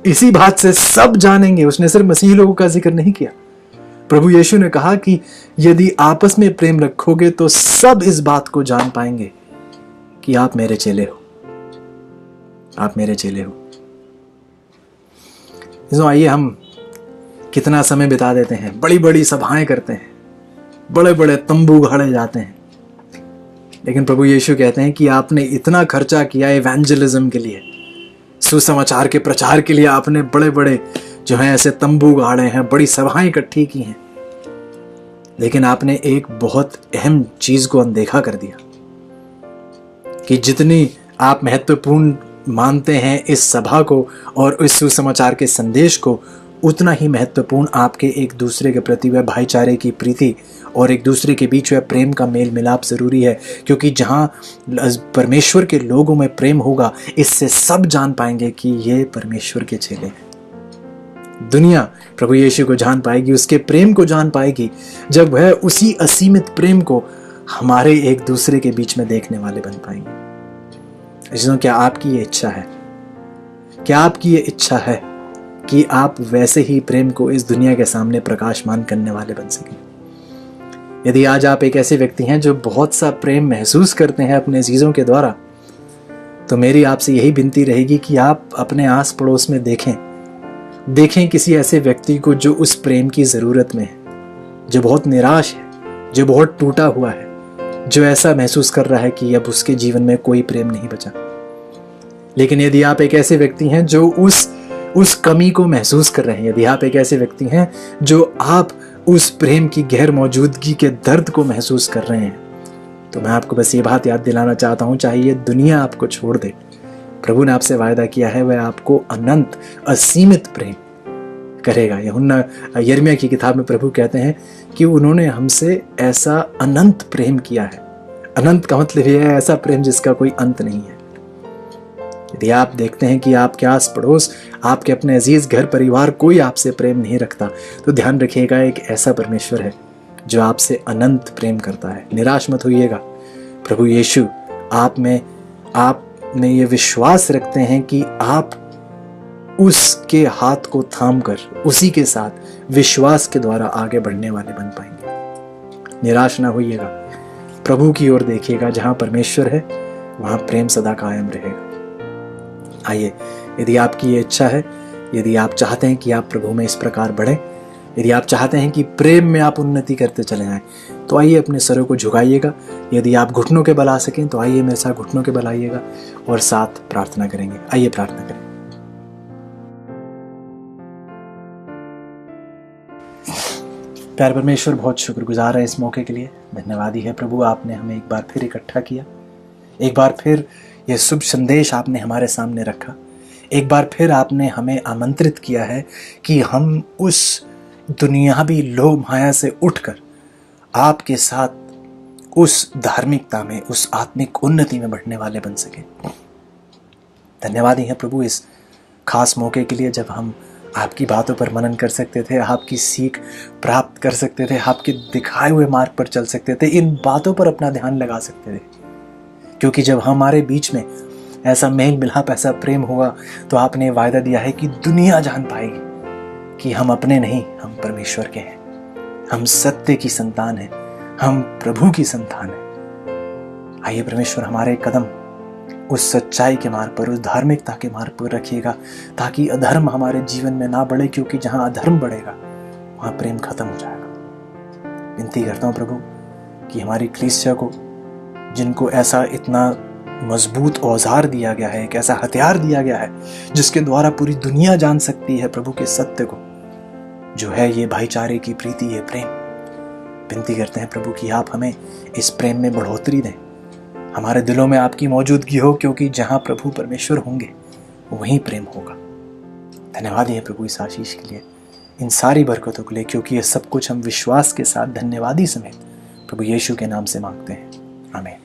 इसी बात से सब जानेंगे। उसने सिर्फ मसीही लोगों का जिक्र नहीं किया। प्रभु यीशु ने कहा कि यदि आपस में प्रेम रखोगे तो सब इस बात को जान पाएंगे कि आप मेरे चेले हो, आप मेरे चेले हो। आइए, हम कितना समय बिता देते हैं, बड़ी बड़ी सभाएं करते हैं, बड़े बड़े तंबू गाड़े जाते हैं, लेकिन प्रभु यीशु कहते हैं कि आपने इतना खर्चा किया इवेंजलिज्म के लिए, सुसमाचार के प्रचार के लिए, आपने बड़े बड़े जो हैं ऐसे तंबू गाड़े हैं, बड़ी सभाएं इकट्ठी की हैं, लेकिन आपने एक बहुत अहम चीज को अनदेखा कर दिया कि जितनी आप महत्वपूर्ण मानते हैं इस सभा को और इस सुसमाचार के संदेश को, उतना ही महत्वपूर्ण आपके एक दूसरे के प्रति वह भाईचारे की प्रीति और एक दूसरे के बीच वह प्रेम का मेल मिलाप ज़रूरी है, क्योंकि जहाँ परमेश्वर के लोगों में प्रेम होगा, इससे सब जान पाएंगे कि ये परमेश्वर के चेले हैं। दुनिया प्रभु यीशु को जान पाएगी, उसके प्रेम को जान पाएगी, जब वह उसी असीमित प्रेम को हमारे एक दूसरे के बीच में देखने वाले बन पाएंगे। इसलिए क्या आपकी ये इच्छा है? क्या आपकी ये इच्छा है कि आप वैसे ही प्रेम को इस दुनिया के सामने प्रकाशमान करने वाले बन सकें? यदि आज आप एक ऐसे व्यक्ति हैं जो बहुत सा प्रेम महसूस करते हैं अपने अजीजों के द्वारा, तो मेरी आपसे यही विनती रहेगी कि आप अपने आस पड़ोस में देखें किसी ऐसे व्यक्ति को जो उस प्रेम की ज़रूरत में है, जो बहुत निराश है, जो बहुत टूटा हुआ है, जो ऐसा महसूस कर रहा है कि अब उसके जीवन में कोई प्रेम नहीं बचा। लेकिन यदि आप एक ऐसे व्यक्ति हैं जो उस कमी को महसूस कर रहे हैं, यदि आप एक ऐसे व्यक्ति हैं जो आप उस प्रेम की गैर मौजूदगी के दर्द को महसूस कर रहे हैं, तो मैं आपको बस ये बात याद दिलाना चाहता हूँ, चाहे ये दुनिया आपको छोड़ दे, प्रभु ने आपसे वायदा किया है वह आपको अनंत असीमित प्रेम करेगा। यूहन्ना यिर्मयाह की किताब में प्रभु कहते हैं कि उन्होंने हमसे ऐसा अनंत प्रेम किया है। अनंत का मतलब यह है ऐसा प्रेम जिसका कोई अंत नहीं है। यदि आप देखते हैं कि आपके आस पड़ोस, आपके अपने अजीज घर परिवार कोई आपसे प्रेम नहीं रखता, तो ध्यान रखिएगा एक ऐसा परमेश्वर है जो आपसे अनंत प्रेम करता है। निराश मत होइएगा। प्रभु यीशु आप में ये विश्वास रखते हैं कि आप उसके हाथ को थामकर उसी के साथ विश्वास के द्वारा आगे बढ़ने वाले बन पाएंगे। निराश ना होइएगा, प्रभु की ओर देखिएगा। जहां परमेश्वर है वहां प्रेम सदा कायम रहेगा। आइए, यदि आपकी ये इच्छा है, यदि आप चाहते हैं कि आप प्रभु में इस प्रकार बढ़ें, यदि आप चाहते हैं कि प्रेम में आप उन्नति करते चले जाएं, तो आइए अपने सरों को झुकाइएगा। यदि आप घुटनों के बल आ सकें तो आइए मेरे साथ घुटनों के बल आइएगा और साथ प्रार्थना करेंगे। आइए प्रार्थना करें। प्यार परमेश्वर, बहुत शुक्रगुजार है इस मौके के लिए। धन्यवादी है प्रभु, आपने हमें एक बार फिर इकट्ठा किया, एक बार फिर यह शुभ संदेश आपने हमारे सामने रखा, एक बार फिर आपने हमें आमंत्रित किया है कि हम उस दुनियावी लोभ माया से उठकर आपके साथ उस धार्मिकता में, उस आत्मिक उन्नति में बढ़ने वाले बन सके। धन्यवाद है प्रभु इस खास मौके के लिए, जब हम आपकी बातों पर मनन कर सकते थे, आपकी सीख प्राप्त कर सकते थे, आपके दिखाए हुए मार्ग पर चल सकते थे, इन बातों पर अपना ध्यान लगा सकते थे। क्योंकि जब हमारे बीच में ऐसा मेल मिलाप, ऐसा प्रेम होगा, तो आपने वायदा दिया है कि दुनिया जान पाएगी कि हम अपने नहीं, हम परमेश्वर के हैं, हम सत्य की संतान हैं, हम प्रभु की संतान हैं। आइए परमेश्वर, हमारे कदम उस सच्चाई के मार्ग पर, उस धार्मिकता के मार्ग पर रखिएगा, ताकि अधर्म हमारे जीवन में ना बढ़े, क्योंकि जहां अधर्म बढ़ेगा वहां प्रेम खत्म हो जाएगा। विनती करता हूं प्रभु कि हमारी कलीसिया को, जिनको ऐसा इतना मजबूत औजार दिया गया है, एक ऐसा हथियार दिया गया है जिसके द्वारा पूरी दुनिया जान सकती है प्रभु के सत्य को, जो है ये भाईचारे की प्रीति, ये प्रेम। विनती करते हैं प्रभु कि आप हमें इस प्रेम में बढ़ोतरी दें, हमारे दिलों में आपकी मौजूदगी हो, क्योंकि जहां प्रभु परमेश्वर होंगे वहीं प्रेम होगा। धन्यवाद है प्रभु इस आशीष के लिए, इन सारी बरकतों के लिए, क्योंकि ये सब कुछ हम विश्वास के साथ धन्यवादी समेत प्रभु यीशु के नाम से मांगते हैं। आमीन।